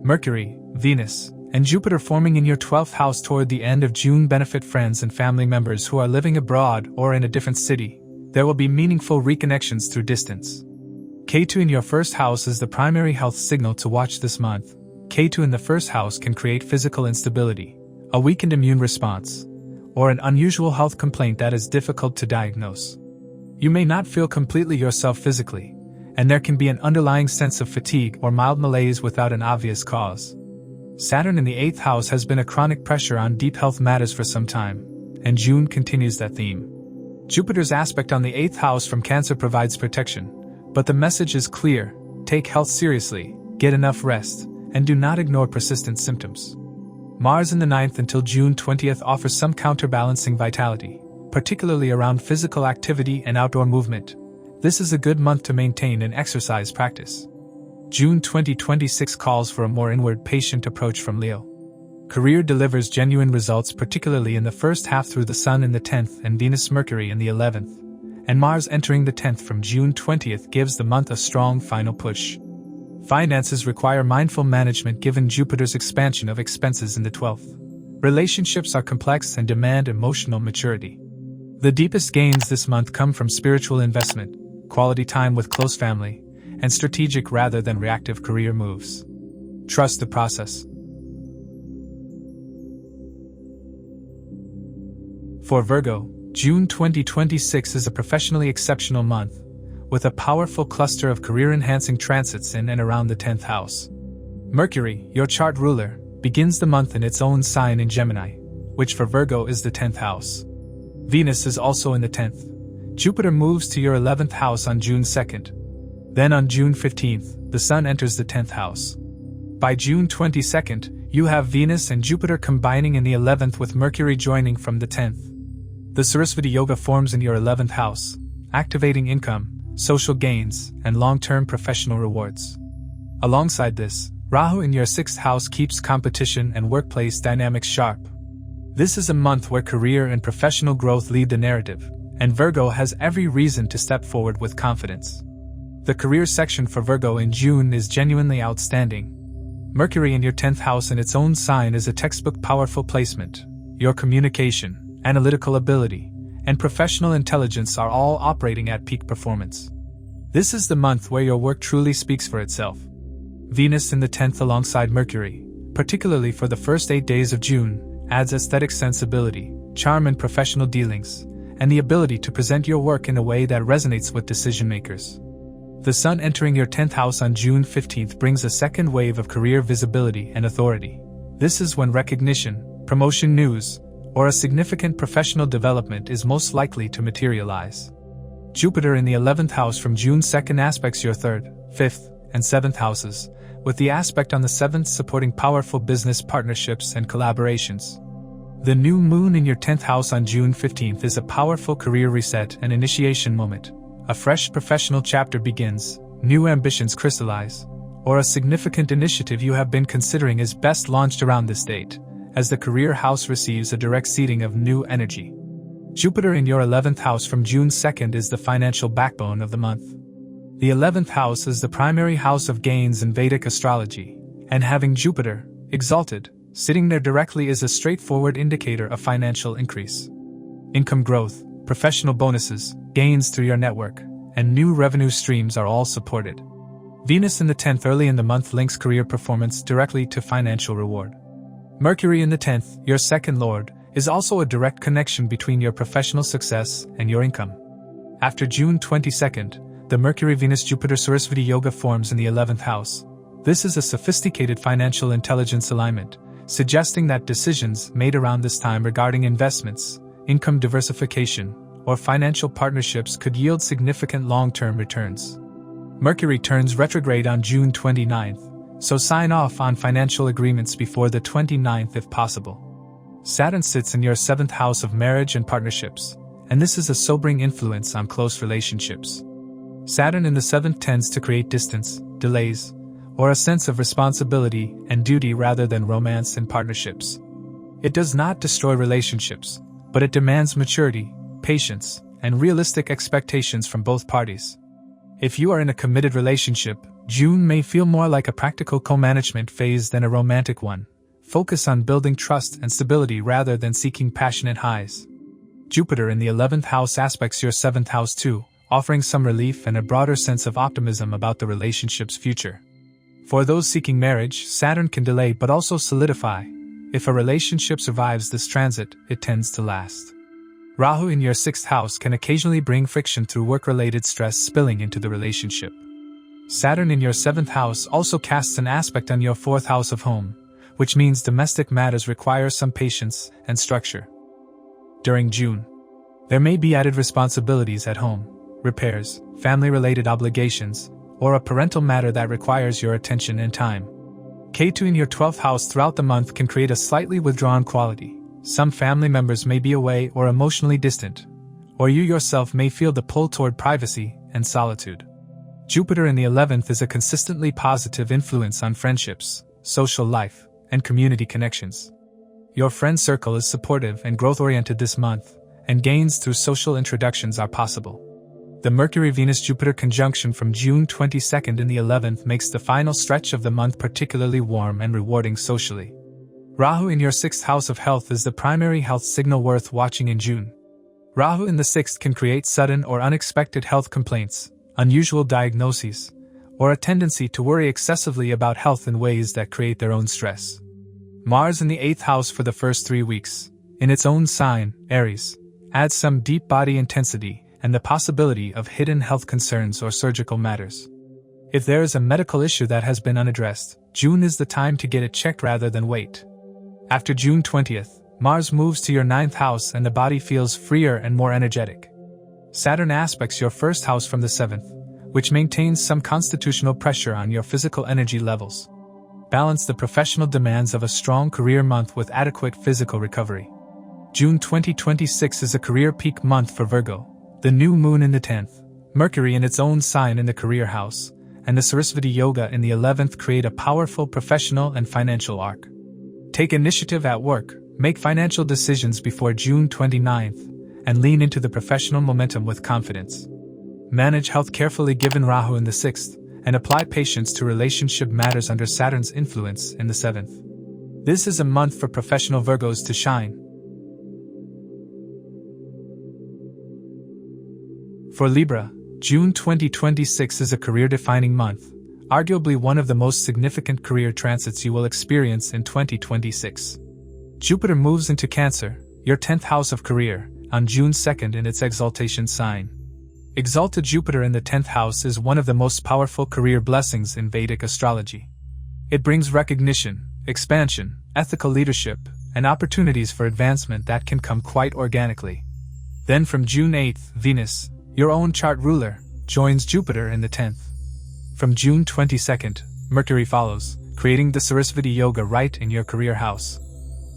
Mercury, Venus, and Jupiter forming in your 12th house toward the end of June benefit friends and family members who are living abroad or in a different city. There will be meaningful reconnections through distance. Ketu in your 1st house is the primary health signal to watch this month. Ketu in the 1st house can create physical instability, a weakened immune response, or an unusual health complaint that is difficult to diagnose. You may not feel completely yourself physically, and there can be an underlying sense of fatigue or mild malaise without an obvious cause. Saturn in the 8th house has been a chronic pressure on deep health matters for some time, and June continues that theme. Jupiter's aspect on the 8th house from Cancer provides protection, but the message is clear: take health seriously, get enough rest, and do not ignore persistent symptoms. Mars in the 9th until June 20th offers some counterbalancing vitality, particularly around physical activity and outdoor movement. This is a good month to maintain an exercise practice. June 2026 calls for a more inward, patient approach from Leo. Career delivers genuine results, particularly in the first half through the Sun in the 10th and Venus Mercury in the 11th, and Mars entering the 10th from June 20th gives the month a strong final push. Finances require mindful management given Jupiter's expansion of expenses in the 12th. Relationships are complex and demand emotional maturity. The deepest gains this month come from spiritual investment, quality time with close family, and strategic rather than reactive career moves. Trust the process. For Virgo, June 2026 is a professionally exceptional month, with a powerful cluster of career-enhancing transits in and around the 10th house. Mercury, your chart ruler, begins the month in its own sign in Gemini, which for Virgo is the 10th house. Venus is also in the 10th. Jupiter moves to your 11th house on June 2nd. Then on June 15th, the Sun enters the 10th house. By June 22nd, you have Venus and Jupiter combining in the 11th with Mercury joining from the 10th. The Saraswati Yoga forms in your 11th house, activating income, social gains, and long-term professional rewards. Alongside this, Rahu in your 6th house keeps competition and workplace dynamics sharp. This is a month where career and professional growth lead the narrative, and Virgo has every reason to step forward with confidence. The career section for Virgo in June is genuinely outstanding. Mercury in your 10th house in its own sign is a textbook powerful placement. Your communication, analytical ability, and professional intelligence are all operating at peak performance. This is the month where your work truly speaks for itself. Venus in the 10th alongside Mercury, particularly for the first 8 days of June, adds aesthetic sensibility, charm in professional dealings, and the ability to present your work in a way that resonates with decision makers. The Sun entering your 10th house on June 15th brings a second wave of career visibility and authority. This is when recognition, promotion news, or a significant professional development is most likely to materialize. Jupiter in the 11th house from June 2nd aspects your 3rd, 5th, and 7th houses, with the aspect on the 7th supporting powerful business partnerships and collaborations. The new moon in your 10th house on June 15th is a powerful career reset and initiation moment. A fresh professional chapter begins, new ambitions crystallize, or a significant initiative you have been considering is best launched around this date, as the career house receives a direct seeding of new energy. Jupiter in your 11th house from June 2nd is the financial backbone of the month. The 11th house is the primary house of gains in Vedic astrology, and having Jupiter, exalted, sitting there directly is a straightforward indicator of financial increase. Income growth, professional bonuses, gains through your network, and new revenue streams are all supported. Venus in the 10th early in the month links career performance directly to financial reward. Mercury in the 10th, your second lord, is also a direct connection between your professional success and your income. After June 22nd, the Mercury-Venus-Jupiter Saraswati Yoga forms in the 11th house. This is a sophisticated financial intelligence alignment, suggesting that decisions made around this time regarding investments, income diversification, or financial partnerships could yield significant long-term returns. Mercury turns retrograde on June 29th, so sign off on financial agreements before the 29th if possible. Saturn sits in your 7th house of marriage and partnerships, and this is a sobering influence on close relationships. Saturn in the 7th tends to create distance, delays, or a sense of responsibility and duty rather than romance in partnerships. It does not destroy relationships, but it demands maturity, patience, and realistic expectations from both parties. If you are in a committed relationship, June may feel more like a practical co-management phase than a romantic one. Focus on building trust and stability rather than seeking passionate highs. Jupiter in the 11th house aspects your 7th house too, offering some relief and a broader sense of optimism about the relationship's future. For those seeking marriage, Saturn can delay but also solidify. If a relationship survives this transit, it tends to last. Rahu in your 6th house can occasionally bring friction through work-related stress spilling into the relationship. Saturn in your 7th house also casts an aspect on your 4th house of home, which means domestic matters require some patience and structure. During June, there may be added responsibilities at home, repairs, family-related obligations, or a parental matter that requires your attention and time. Ketu in your 12th house throughout the month can create a slightly withdrawn quality. Some family members may be away or emotionally distant, or you yourself may feel the pull toward privacy and solitude. Jupiter in the 11th is a consistently positive influence on friendships, social life, and community connections. Your friend circle is supportive and growth-oriented this month, and gains through social introductions are possible. The Mercury-Venus-Jupiter conjunction from June 22nd in the 11th makes the final stretch of the month particularly warm and rewarding socially. Rahu in your 6th house of health is the primary health signal worth watching in June. Rahu in the 6th can create sudden or unexpected health complaints, unusual diagnoses, or a tendency to worry excessively about health in ways that create their own stress. Mars in the 8th house for the first 3 weeks, in its own sign, Aries, adds some deep body intensity and the possibility of hidden health concerns or surgical matters. If there is a medical issue that has been unaddressed, June is the time to get it checked rather than wait. After June 20th, Mars moves to your 9th house and the body feels freer and more energetic. Saturn aspects your 1st house from the 7th, which maintains some constitutional pressure on your physical energy levels. Balance the professional demands of a strong career month with adequate physical recovery. June 2026 is a career peak month for Virgo, the new moon in the 10th, Mercury in its own sign in the career house, and the Saraswati Yoga in the 11th create a powerful professional and financial arc. Take initiative at work, make financial decisions before June 29th, and lean into the professional momentum with confidence. Manage health carefully given Rahu in the 6th, and apply patience to relationship matters under Saturn's influence in the 7th. This is a month for professional Virgos to shine. For Libra, June 2026 is a career-defining month, arguably one of the most significant career transits you will experience in 2026. Jupiter moves into Cancer, your 10th house of career, on June 2nd in its exaltation sign. Exalted Jupiter in the 10th house is one of the most powerful career blessings in Vedic astrology. It brings recognition, expansion, ethical leadership, and opportunities for advancement that can come quite organically. Then from June 8th, Venus, your own chart ruler, joins Jupiter in the 10th. From June 22nd, Mercury follows, creating the Saraswati Yoga right in your career house.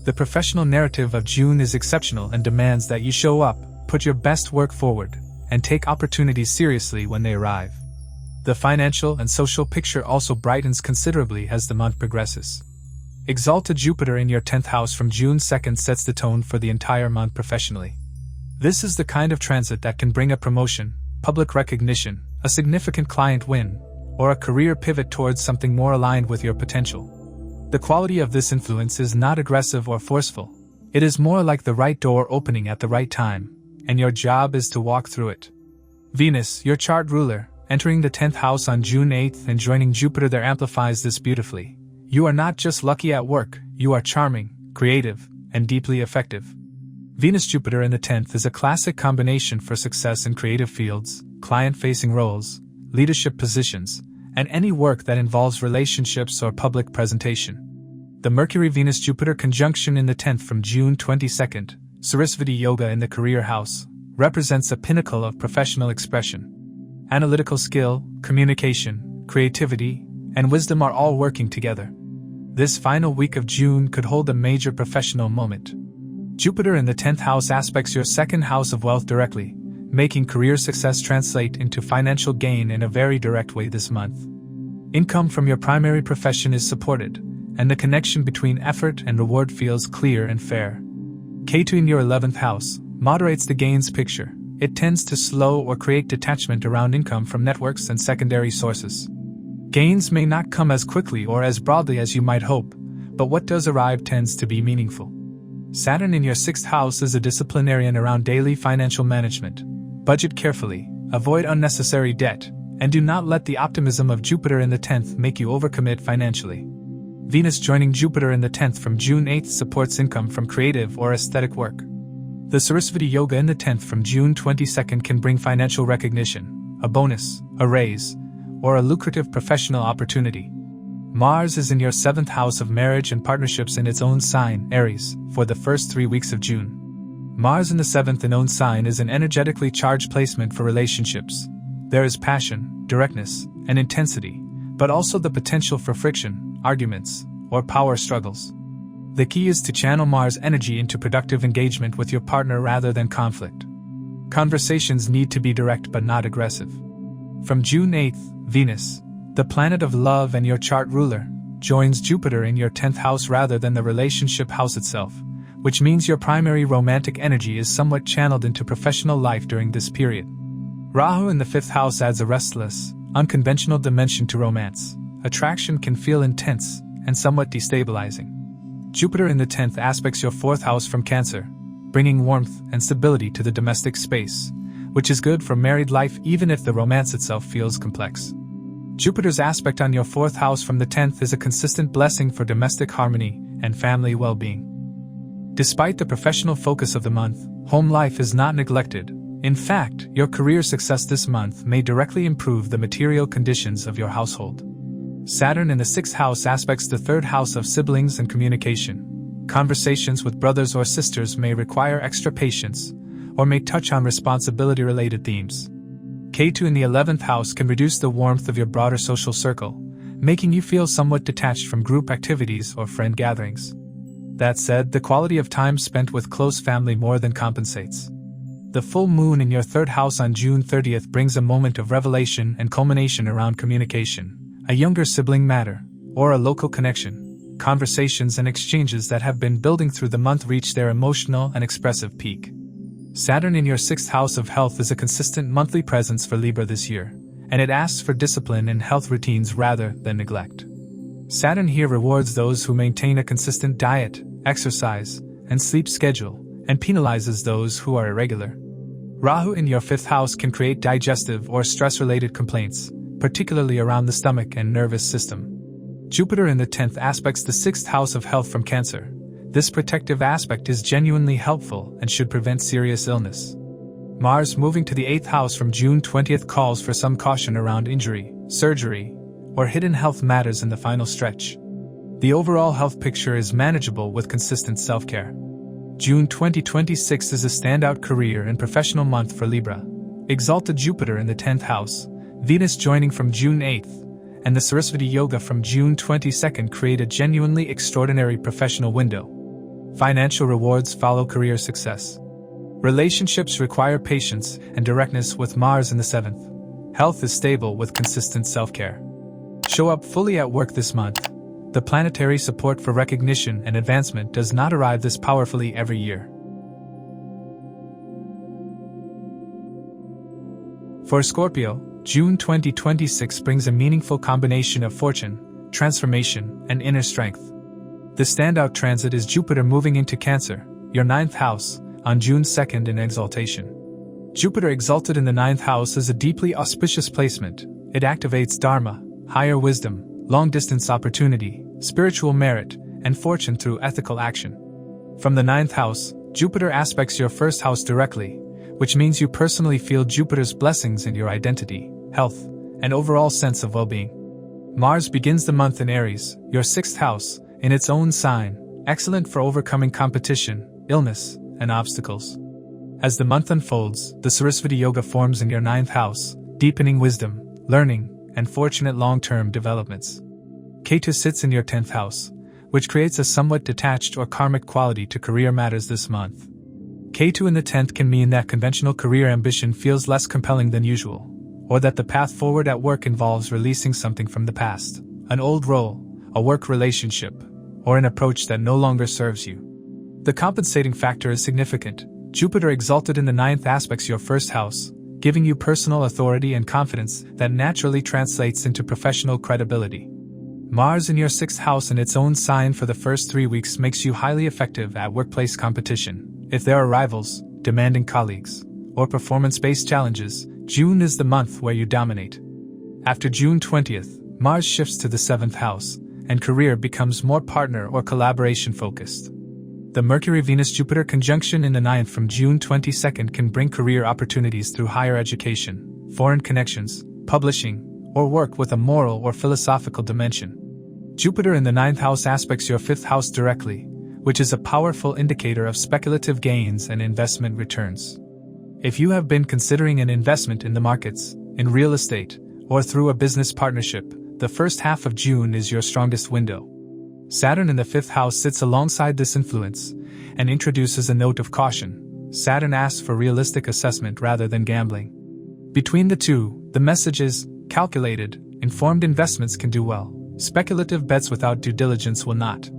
The professional narrative of June is exceptional and demands that you show up, put your best work forward, and take opportunities seriously when they arrive. The financial and social picture also brightens considerably as the month progresses. Exalted Jupiter in your 10th house from June 2nd sets the tone for the entire month professionally. This is the kind of transit that can bring a promotion, public recognition, a significant client win, or a career pivot towards something more aligned with your potential. The quality of this influence is not aggressive or forceful. It is more like the right door opening at the right time, and your job is to walk through it. Venus, your chart ruler, entering the 10th house on June 8th and joining Jupiter there amplifies this beautifully. You are not just lucky at work, you are charming, creative, and deeply effective. Venus-Jupiter in the 10th is a classic combination for success in creative fields, client-facing roles, leadership positions, and any work that involves relationships or public presentation. The Mercury-Venus-Jupiter conjunction in the 10th from June 22nd, Saraswati Yoga in the career house, represents a pinnacle of professional expression. Analytical skill, communication, creativity, and wisdom are all working together. This final week of June could hold a major professional moment. Jupiter in the 10th house aspects your second house of wealth directly, making career success translate into financial gain in a very direct way this month. Income from your primary profession is supported, and the connection between effort and reward feels clear and fair. Ketu in your 11th house moderates the gains picture. It tends to slow or create detachment around income from networks and secondary sources. Gains may not come as quickly or as broadly as you might hope, but what does arrive tends to be meaningful. Saturn in your 6th house is a disciplinarian around daily financial management. Budget carefully, avoid unnecessary debt, and do not let the optimism of Jupiter in the 10th make you overcommit financially. Venus joining Jupiter in the 10th from June 8th supports income from creative or aesthetic work. The Saraswati Yoga in the 10th from June 22nd can bring financial recognition, a bonus, a raise, or a lucrative professional opportunity. Mars is in your 7th house of marriage and partnerships in its own sign, Aries, for the first 3 weeks of June. Mars in the 7th and own sign is an energetically charged placement for relationships. There is passion, directness, and intensity, but also the potential for friction, arguments, or power struggles. The key is to channel Mars energy into productive engagement with your partner rather than conflict. Conversations need to be direct but not aggressive. From June 8th, Venus, the planet of love and your chart ruler, joins Jupiter in your 10th house rather than the relationship house itself, which means your primary romantic energy is somewhat channeled into professional life during this period. Rahu in the 5th house adds a restless, unconventional dimension to romance. Attraction can feel intense and somewhat destabilizing. Jupiter in the 10th aspects your 4th house from Cancer, bringing warmth and stability to the domestic space, which is good for married life even if the romance itself feels complex. Jupiter's aspect on your 4th house from the 10th is a consistent blessing for domestic harmony and family well-being. Despite the professional focus of the month, home life is not neglected. In fact, your career success this month may directly improve the material conditions of your household. Saturn in the 6th house aspects the 3rd house of siblings and communication. Conversations with brothers or sisters may require extra patience, or may touch on responsibility-related themes. Ketu in the 11th house can reduce the warmth of your broader social circle, making you feel somewhat detached from group activities or friend gatherings. That said, the quality of time spent with close family more than compensates. The full moon in your 3rd house on June 30th brings a moment of revelation and culmination around communication, a younger sibling matter, or a local connection. Conversations and exchanges that have been building through the month reach their emotional and expressive peak. Saturn in your 6th house of health is a consistent monthly presence for Libra this year, and it asks for discipline and health routines rather than neglect. Saturn here rewards those who maintain a consistent diet, exercise, and sleep schedule, and penalizes those who are irregular. Rahu in your 5th house can create digestive or stress-related complaints, particularly around the stomach and nervous system. Jupiter in the 10th aspects the 6th house of health from Cancer. This protective aspect is genuinely helpful and should prevent serious illness. Mars moving to the 8th house from June 20th calls for some caution around injury, surgery, or hidden health matters in the final stretch. The overall health picture is manageable with consistent self-care. June 2026 is a standout career and professional month for Libra. Exalted Jupiter in the 10th house, Venus joining from June 8th, and the Saraswati Yoga from June 22nd create a genuinely extraordinary professional window. Financial rewards follow career success. Relationships require patience and directness with Mars in the 7th. Health is stable with consistent self-care. Show up fully at work this month. The planetary support for recognition and advancement does not arrive this powerfully every year. For Scorpio, June 2026 brings a meaningful combination of fortune, transformation, and inner strength. The standout transit is Jupiter moving into Cancer, your 9th house, on June 2nd in Exaltation. Jupiter exalted in the 9th house is a deeply auspicious placement. It activates Dharma, higher wisdom, long-distance opportunity, spiritual merit, and fortune through ethical action. From the 9th house, Jupiter aspects your 1st house directly, which means you personally feel Jupiter's blessings in your identity, health, and overall sense of well-being. Mars begins the month in Aries, your 6th house, in its own sign, excellent for overcoming competition, illness, and obstacles. As the month unfolds, the Saraswati Yoga forms in your 9th house, deepening wisdom, learning, and fortunate long-term developments. Ketu sits in your 10th house, which creates a somewhat detached or karmic quality to career matters this month. Ketu in the 10th can mean that conventional career ambition feels less compelling than usual, or that the path forward at work involves releasing something from the past, an old role, a work relationship, or an approach that no longer serves you. The compensating factor is significant. Jupiter exalted in the 9th aspects your 1st house, giving you personal authority and confidence that naturally translates into professional credibility. Mars in your 6th house in its own sign for the first 3 weeks makes you highly effective at workplace competition. If there are rivals, demanding colleagues, or performance-based challenges, June is the month where you dominate. After June 20th, Mars shifts to the 7th house, and career becomes more partner or collaboration-focused. The Mercury-Venus-Jupiter conjunction in the 9th from June 22nd can bring career opportunities through higher education, foreign connections, publishing, or work with a moral or philosophical dimension. Jupiter in the 9th house aspects your 5th house directly, which is a powerful indicator of speculative gains and investment returns. If you have been considering an investment in the markets, in real estate, or through a business partnership, the first half of June is your strongest window. Saturn in the 5th house sits alongside this influence and introduces a note of caution. Saturn asks for realistic assessment rather than gambling. Between the two, the message is, calculated, informed investments can do well. Speculative bets without due diligence will not.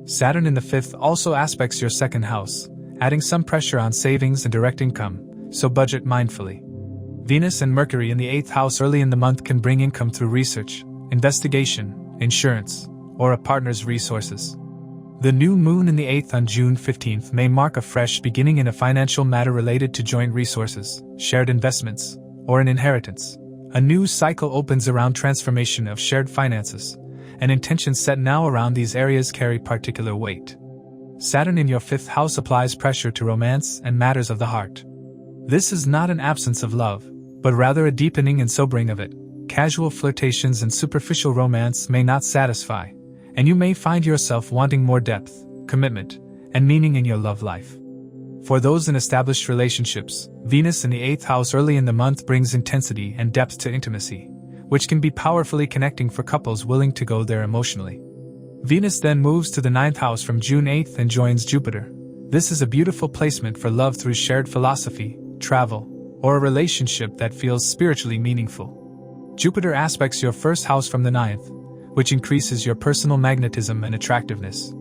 Saturn in the 5th also aspects your 2nd house, adding some pressure on savings and direct income, so budget mindfully. Venus and Mercury in the 8th house early in the month can bring income through research, investigation, insurance, or a partner's resources. The new moon in the 8th on June 15th may mark a fresh beginning in a financial matter related to joint resources, shared investments, or an inheritance. A new cycle opens around transformation of shared finances, and intentions set now around these areas carry particular weight. Saturn in your 5th house applies pressure to romance and matters of the heart. This is not an absence of love, but rather a deepening and sobering of it. Casual flirtations and superficial romance may not satisfy, and you may find yourself wanting more depth, commitment, and meaning in your love life. For those in established relationships, Venus in the 8th house early in the month brings intensity and depth to intimacy, which can be powerfully connecting for couples willing to go there emotionally. Venus then moves to the 9th house from June 8th and joins Jupiter. This is a beautiful placement for love through shared philosophy, travel, or a relationship that feels spiritually meaningful. Jupiter aspects your 1st house from the 9th, which increases your personal magnetism and attractiveness.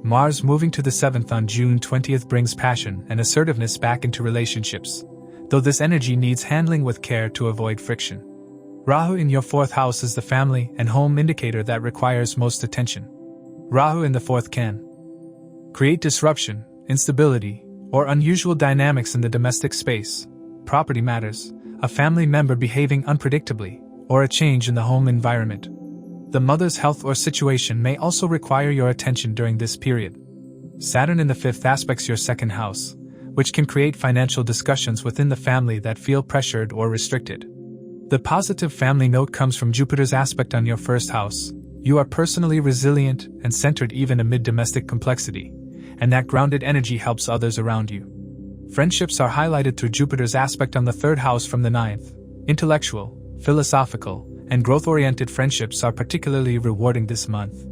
Mars moving to the 7th on June 20th brings passion and assertiveness back into relationships, though this energy needs handling with care to avoid friction. Rahu in your 4th house is the family and home indicator that requires most attention. Rahu in the 4th can create disruption, instability, or unusual dynamics in the domestic space, property matters, a family member behaving unpredictably, or a change in the home environment. The mother's health or situation may also require your attention during this period. Saturn in the 5th aspects your 2nd house, which can create financial discussions within the family that feel pressured or restricted. The positive family note comes from Jupiter's aspect on your 1st house. You are personally resilient and centered even amid domestic complexity, and that grounded energy helps others around you. Friendships are highlighted through Jupiter's aspect on the 3rd house from the 9th. Intellectual, philosophical, and growth-oriented friendships are particularly rewarding this month.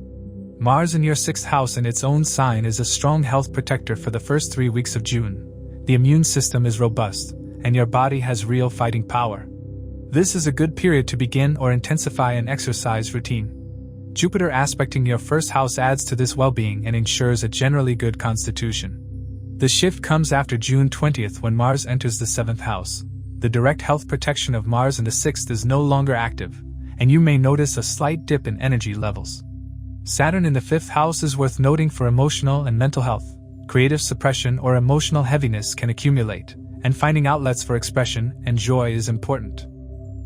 Mars in your 6th house in its own sign is a strong health protector for the first 3 weeks of June. The immune system is robust, and your body has real fighting power. This is a good period to begin or intensify an exercise routine. Jupiter aspecting your first house adds to this well-being and ensures a generally good constitution. The shift comes after June 20th when Mars enters the 7th house. The direct health protection of Mars in the 6th is no longer active, and you may notice a slight dip in energy levels. Saturn in the 5th house is worth noting for emotional and mental health. Creative suppression or emotional heaviness can accumulate, and finding outlets for expression and joy is important.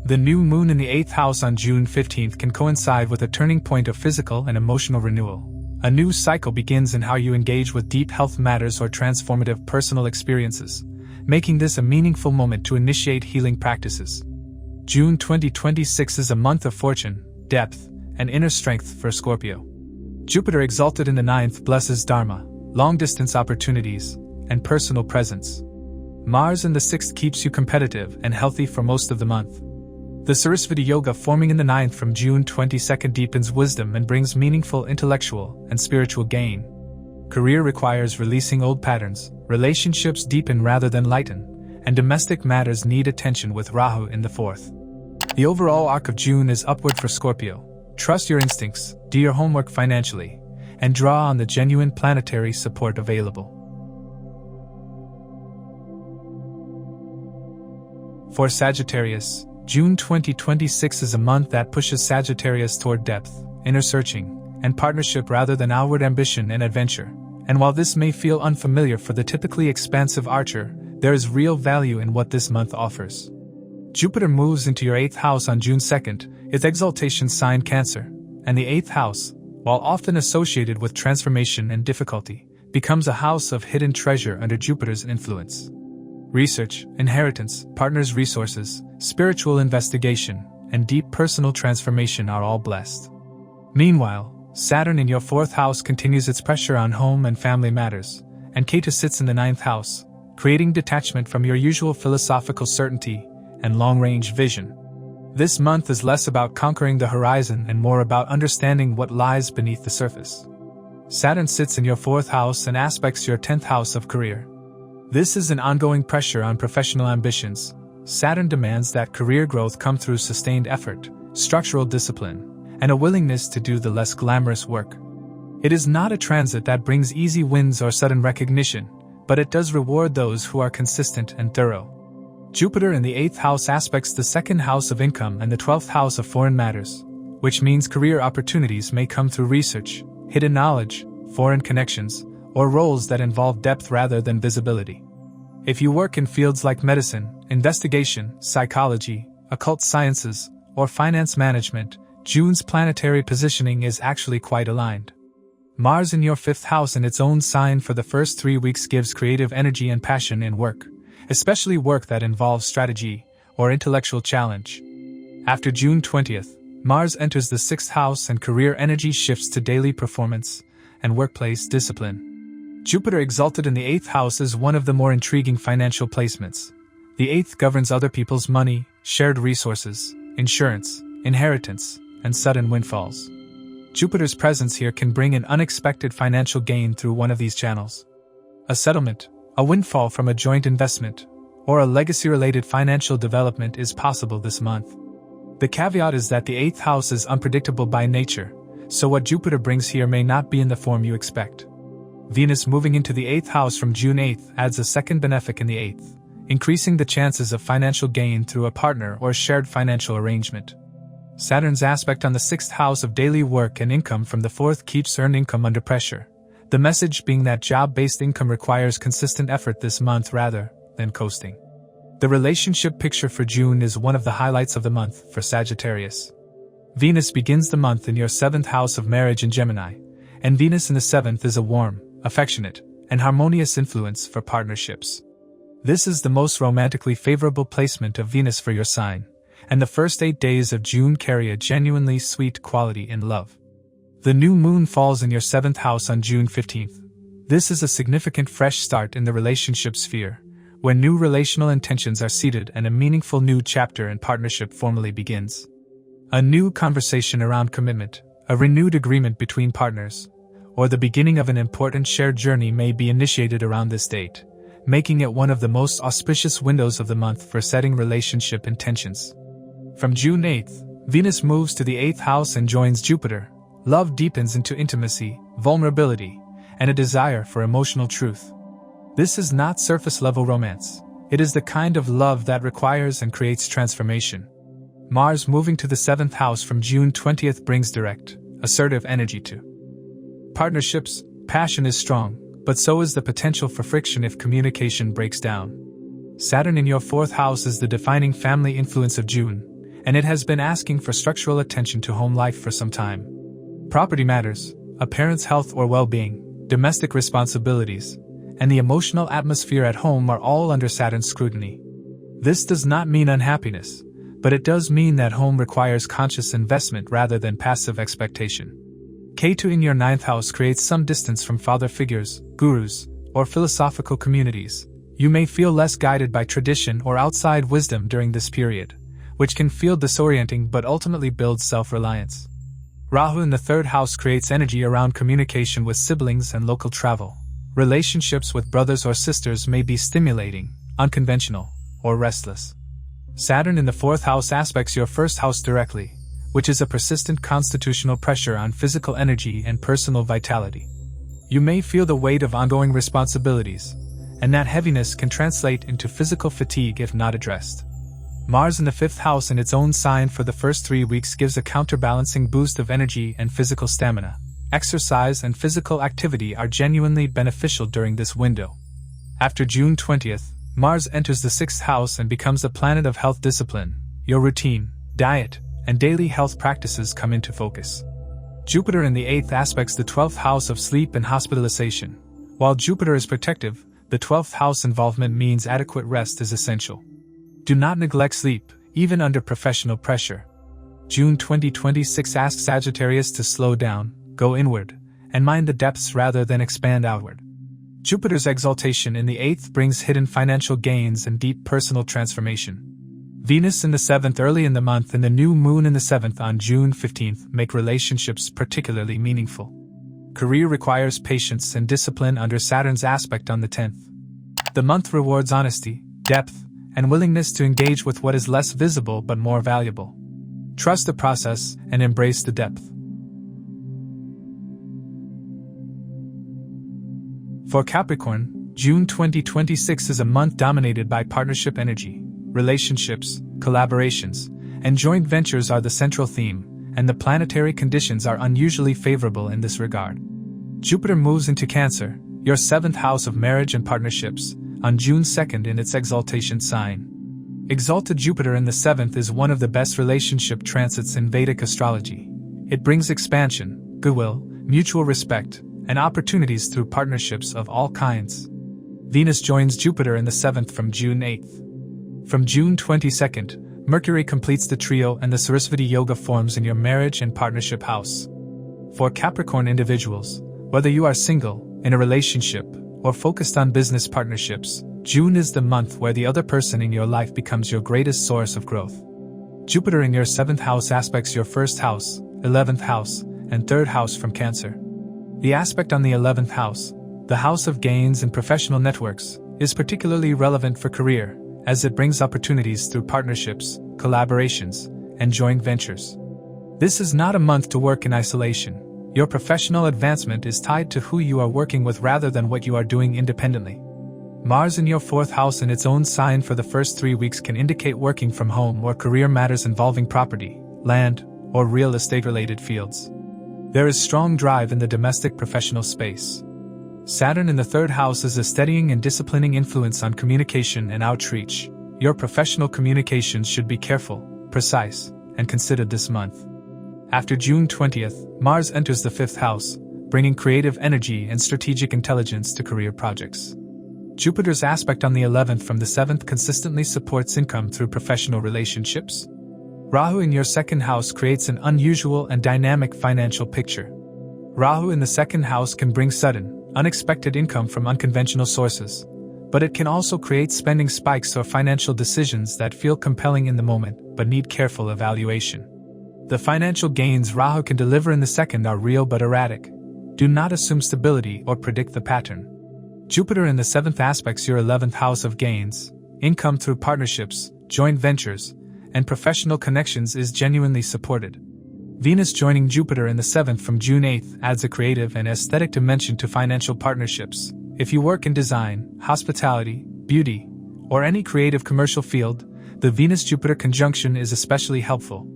The new moon in the 8th house on June 15th can coincide with a turning point of physical and emotional renewal. A new cycle begins in how you engage with deep health matters or transformative personal experiences, making this a meaningful moment to initiate healing practices. June 2026 is a month of fortune, depth, and inner strength for Scorpio. Jupiter exalted in the 9th blesses Dharma, long-distance opportunities, and personal presence. Mars in the 6th keeps you competitive and healthy for most of the month. The Saraswati Yoga forming in the 9th from June 22nd deepens wisdom and brings meaningful intellectual and spiritual gain. Career requires releasing old patterns, relationships deepen rather than lighten, and domestic matters need attention with Rahu in the 4th. The overall arc of June is upward for Scorpio. Trust your instincts, do your homework financially, and draw on the genuine planetary support available. For Sagittarius, June 2026 is a month that pushes Sagittarius toward depth, inner searching, and partnership rather than outward ambition and adventure. And while this may feel unfamiliar for the typically expansive archer, there is real value in what this month offers. Jupiter moves into your 8th house on June 2nd, its exaltation sign Cancer, and the 8th house, while often associated with transformation and difficulty, becomes a house of hidden treasure under Jupiter's influence. Research, inheritance, partners' resources, spiritual investigation, and deep personal transformation are all blessed. Meanwhile, Saturn in your 4th house continues its pressure on home and family matters, and Ketu sits in the 9th house, creating detachment from your usual philosophical certainty and long-range vision. This month is less about conquering the horizon and more about understanding what lies beneath the surface. Saturn sits in your 4th house and aspects your 10th house of career. This is an ongoing pressure on professional ambitions. Saturn demands that career growth come through sustained effort, structural discipline, and a willingness to do the less glamorous work. It is not a transit that brings easy wins or sudden recognition, but it does reward those who are consistent and thorough. Jupiter in the 8th house aspects the 2nd house of income and the 12th house of foreign matters, which means career opportunities may come through research, hidden knowledge, foreign connections, or roles that involve depth rather than visibility. If you work in fields like medicine, investigation, psychology, occult sciences, or finance management, June's planetary positioning is actually quite aligned. Mars in your 5th house in its own sign for the first 3 weeks gives creative energy and passion in work, especially work that involves strategy or intellectual challenge. After June 20th, Mars enters the 6th house and career energy shifts to daily performance and workplace discipline. Jupiter exalted in the 8th house is one of the more intriguing financial placements. The 8th governs other people's money, shared resources, insurance, inheritance, and sudden windfalls. Jupiter's presence here can bring an unexpected financial gain through one of these channels. A settlement, a windfall from a joint investment, or a legacy-related financial development is possible this month. The caveat is that the 8th house is unpredictable by nature, so what Jupiter brings here may not be in the form you expect. Venus moving into the 8th house from June 8th adds a second benefic in the 8th, increasing the chances of financial gain through a partner or shared financial arrangement. Saturn's aspect on the 6th house of daily work and income from the 4th keeps earned income under pressure, the message being that job-based income requires consistent effort this month rather than coasting. The relationship picture for June is one of the highlights of the month for Sagittarius. Venus begins the month in your 7th house of marriage in Gemini, and Venus in the 7th is a warm, affectionate, and harmonious influence for partnerships. This is the most romantically favorable placement of Venus for your sign, and the first 8 days of June carry a genuinely sweet quality in love. The new moon falls in your 7th house on June 15th. This is a significant fresh start in the relationship sphere, when new relational intentions are seeded and a meaningful new chapter in partnership formally begins. A new conversation around commitment, a renewed agreement between partners, or the beginning of an important shared journey may be initiated around this date, making it one of the most auspicious windows of the month for setting relationship intentions. From June 8th, Venus moves to the 8th house and joins Jupiter. Love deepens into intimacy, vulnerability, and a desire for emotional truth. This is not surface-level romance. It is the kind of love that requires and creates transformation. Mars moving to the 7th house from June 20th brings direct, assertive energy to partnerships. Passion is strong, but so is the potential for friction if communication breaks down. Saturn in your 4th house is the defining family influence of June, and it has been asking for structural attention to home life for some time. Property matters, a parent's health or well-being, domestic responsibilities, and the emotional atmosphere at home are all under Saturn's scrutiny. This does not mean unhappiness, but it does mean that home requires conscious investment rather than passive expectation. Ketu in your 9th house creates some distance from father figures, gurus, or philosophical communities. You may feel less guided by tradition or outside wisdom during this period, which can feel disorienting but ultimately builds self-reliance. Rahu in the 3rd house creates energy around communication with siblings and local travel. Relationships with brothers or sisters may be stimulating, unconventional, or restless. Saturn in the 4th house aspects your 1st house directly, which is a persistent constitutional pressure on physical energy and personal vitality. You may feel the weight of ongoing responsibilities, and that heaviness can translate into physical fatigue if not addressed. Mars in the 5th house in its own sign for the first 3 weeks gives a counterbalancing boost of energy and physical stamina. Exercise and physical activity are genuinely beneficial during this window. After June 20th, Mars enters the 6th house and becomes a planet of health discipline. Your routine, diet, and daily health practices come into focus. Jupiter in the 8th aspects the 12th house of sleep and hospitalization. While Jupiter is protective, the 12th house involvement means adequate rest is essential. Do not neglect sleep, even under professional pressure. June 2026 asks Sagittarius to slow down, go inward, and mind the depths rather than expand outward. Jupiter's exaltation in the 8th brings hidden financial gains and deep personal transformation. Venus in the 7th early in the month and the new moon in the 7th on June 15th make relationships particularly meaningful. Career requires patience and discipline under Saturn's aspect on the 10th. The month rewards honesty, depth, and willingness to engage with what is less visible but more valuable. Trust the process and embrace the depth. For Capricorn, June 2026 is a month dominated by partnership energy. Relationships, collaborations, and joint ventures are the central theme, and the planetary conditions are unusually favorable in this regard. Jupiter moves into Cancer, your 7th house of marriage and partnerships, on June 2nd in its exaltation sign. Exalted Jupiter in the 7th is one of the best relationship transits in Vedic astrology. It brings expansion, goodwill, mutual respect, and opportunities through partnerships of all kinds. Venus joins Jupiter in the 7th from June 8th. From June 22nd, Mercury completes the trio and the Saraswati Yoga forms in your marriage and partnership house. For Capricorn individuals, whether you are single, in a relationship, or focused on business partnerships, June is the month where the other person in your life becomes your greatest source of growth. Jupiter in your 7th house aspects your 1st house, 11th house, and 3rd house from Cancer. The aspect on the 11th house, the house of gains and professional networks, is particularly relevant for career, as it brings opportunities through partnerships, collaborations, and joint ventures. This is not a month to work in isolation. Your professional advancement is tied to who you are working with rather than what you are doing independently. Mars in your 4th house in its own sign for the first 3 weeks can indicate working from home or career matters involving property, land, or real estate-related fields. There is strong drive in the domestic professional space. Saturn in the 3rd house is a steadying and disciplining influence on communication and outreach. Your professional communications should be careful, precise, and considered this month. After June 20th, Mars enters the 5th house, bringing creative energy and strategic intelligence to career projects. Jupiter's aspect on the 11th from the 7th consistently supports income through professional relationships. Rahu in your 2nd house creates an unusual and dynamic financial picture. Rahu in the 2nd house can bring sudden, unexpected income from unconventional sources, but it can also create spending spikes or financial decisions that feel compelling in the moment but need careful evaluation. The financial gains Rahu can deliver in the 2nd are real but erratic. Do not assume stability or predict the pattern. Jupiter in the 7th aspects your 11th house of gains, income through partnerships, joint ventures, and professional connections is genuinely supported. Venus joining Jupiter in the 7th from June 8th adds a creative and aesthetic dimension to financial partnerships. If you work in design, hospitality, beauty, or any creative commercial field, the Venus-Jupiter conjunction is especially helpful.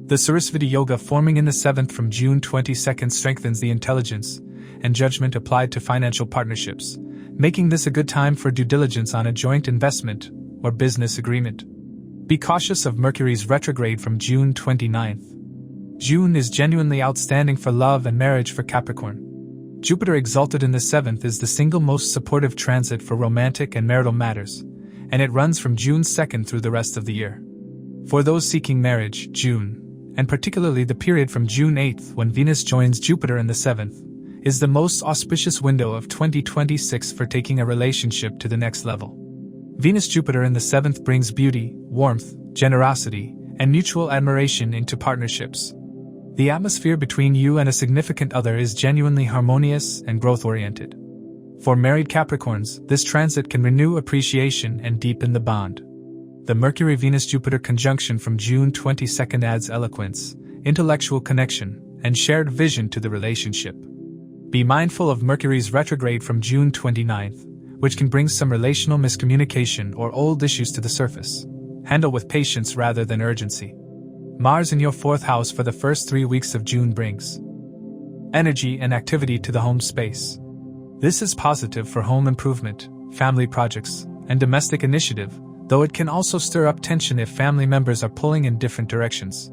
The Saraswati Yoga forming in the 7th from June 22nd strengthens the intelligence and judgment applied to financial partnerships, making this a good time for due diligence on a joint investment or business agreement. Be cautious of Mercury's retrograde from June 29th. June is genuinely outstanding for love and marriage for Capricorn. Jupiter exalted in the 7th is the single most supportive transit for romantic and marital matters, and it runs from June 2nd through the rest of the year. For those seeking marriage, June, and particularly the period from June 8th when Venus joins Jupiter in the 7th, is the most auspicious window of 2026 for taking a relationship to the next level. Venus-Jupiter in the 7th brings beauty, warmth, generosity, and mutual admiration into partnerships. The atmosphere between you and a significant other is genuinely harmonious and growth-oriented. For married Capricorns, this transit can renew appreciation and deepen the bond. The Mercury-Venus-Jupiter conjunction from June 22nd adds eloquence, intellectual connection, and shared vision to the relationship. Be mindful of Mercury's retrograde from June 29th, which can bring some relational miscommunication or old issues to the surface. Handle with patience rather than urgency. Mars in your 4th house for the first 3 weeks of June brings energy and activity to the home space. This is positive for home improvement, family projects, and domestic initiative, though it can also stir up tension if family members are pulling in different directions.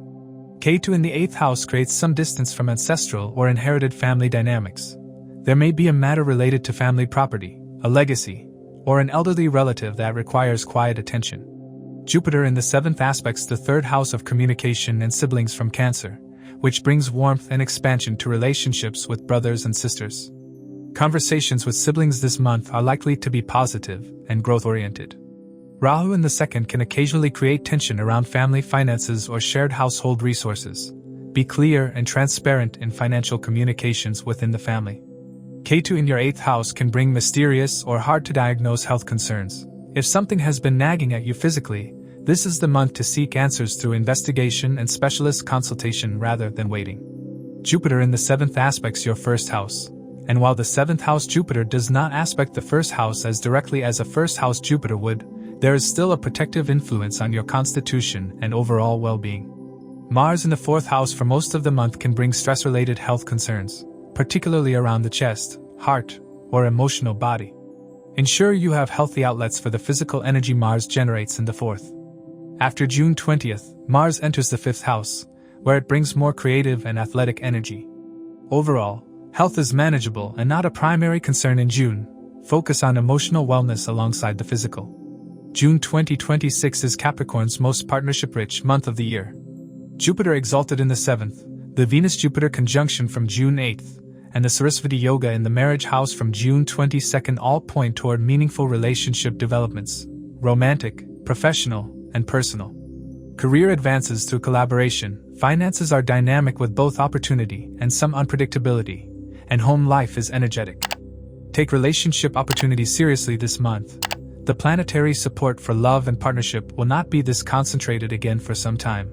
Ketu in the 8th house creates some distance from ancestral or inherited family dynamics. There may be a matter related to family property, a legacy, or an elderly relative that requires quiet attention. Jupiter in the 7th aspects the 3rd house of communication and siblings from Cancer, which brings warmth and expansion to relationships with brothers and sisters. Conversations with siblings this month are likely to be positive and growth-oriented. Rahu in the 2nd can occasionally create tension around family finances or shared household resources. Be clear and transparent in financial communications within the family. Ketu in your 8th house can bring mysterious or hard-to-diagnose health concerns. If something has been nagging at you physically, this is the month to seek answers through investigation and specialist consultation rather than waiting. Jupiter in the 7th aspects your 1st house, and while the 7th house Jupiter does not aspect the 1st house as directly as a 1st house Jupiter would, there is still a protective influence on your constitution and overall well-being. Mars in the 4th house for most of the month can bring stress-related health concerns, particularly around the chest, heart, or emotional body. Ensure you have healthy outlets for the physical energy Mars generates in the 4th. After June 20th, Mars enters the 5th house, where it brings more creative and athletic energy. Overall, health is manageable and not a primary concern in June. Focus on emotional wellness alongside the physical. June 2026 is Capricorn's most partnership-rich month of the year. Jupiter exalted in the 7th, the Venus-Jupiter conjunction from June 8th, and the Saraswati Yoga in the marriage house from June 22nd all point toward meaningful relationship developments, romantic, professional, and personal. Career advances through collaboration, finances are dynamic with both opportunity and some unpredictability, and home life is energetic. Take relationship opportunities seriously this month. The planetary support for love and partnership will not be this concentrated again for some time.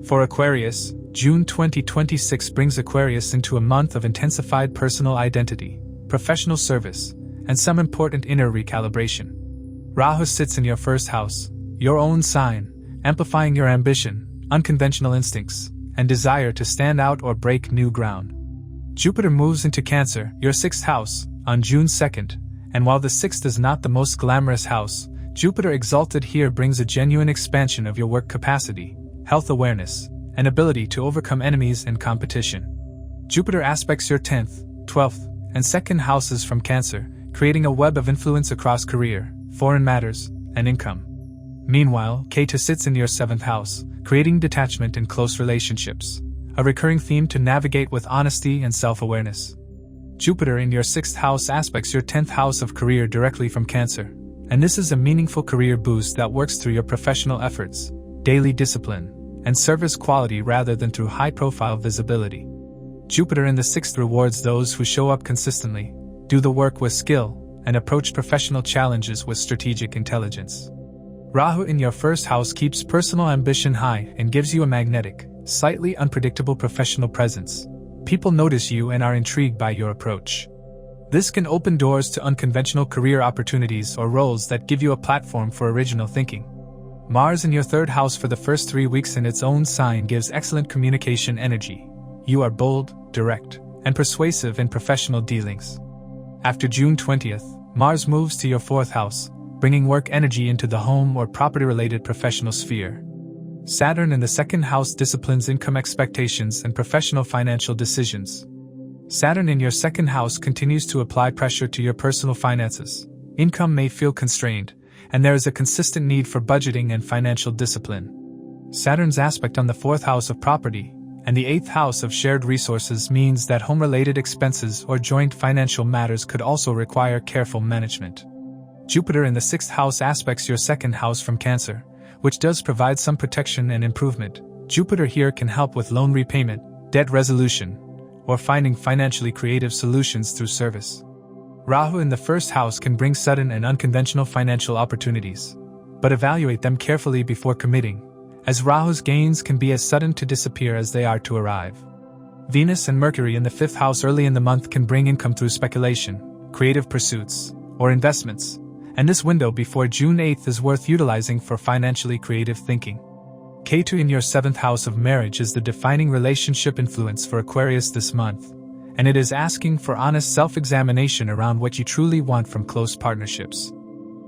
For Aquarius, June 2026 brings Aquarius into a month of intensified personal identity, professional service, and some important inner recalibration. Rahu sits in your 1st house, your own sign, amplifying your ambition, unconventional instincts, and desire to stand out or break new ground. Jupiter moves into Cancer, your 6th house, on June 2nd, and while the 6th is not the most glamorous house, Jupiter exalted here brings a genuine expansion of your work capacity, health awareness, and ability to overcome enemies and competition. Jupiter aspects your 10th, 12th, and 2nd houses from Cancer, creating a web of influence across career, foreign matters, and income. Meanwhile, Ketu sits in your 7th house, creating detachment in close relationships, a recurring theme to navigate with honesty and self-awareness. Jupiter in your 6th house aspects your 10th house of career directly from Cancer, and this is a meaningful career boost that works through your professional efforts, daily discipline, and service quality rather than through high-profile visibility. Jupiter in the 6th rewards those who show up consistently, do the work with skill, and approach professional challenges with strategic intelligence. Rahu in your first house keeps personal ambition high and gives you a magnetic, slightly unpredictable professional presence. People notice you and are intrigued by your approach. This can open doors to unconventional career opportunities or roles that give you a platform for original thinking. Mars in your third house for the first 3 weeks in its own sign gives excellent communication energy. You are bold, direct, and persuasive in professional dealings. After June 20th, Mars moves to your fourth house, bringing work energy into the home or property-related professional sphere. Saturn in the second house disciplines income expectations and professional financial decisions. Saturn in your second house continues to apply pressure to your personal finances. Income may feel constrained, and there is a consistent need for budgeting and financial discipline. Saturn's aspect on the fourth house of property and the eighth house of shared resources means that home-related expenses or joint financial matters could also require careful management. Jupiter in the sixth house aspects your second house from Cancer, which does provide some protection and improvement. Jupiter here can help with loan repayment, debt resolution, or finding financially creative solutions through service. Rahu in the first house can bring sudden and unconventional financial opportunities, but evaluate them carefully before committing, as Rahu's gains can be as sudden to disappear as they are to arrive. Venus and Mercury in the fifth house early in the month can bring income through speculation, creative pursuits, or investments, and this window before June 8th is worth utilizing for financially creative thinking. Ketu in your seventh house of marriage is the defining relationship influence for Aquarius this month, and it is asking for honest self-examination around what you truly want from close partnerships.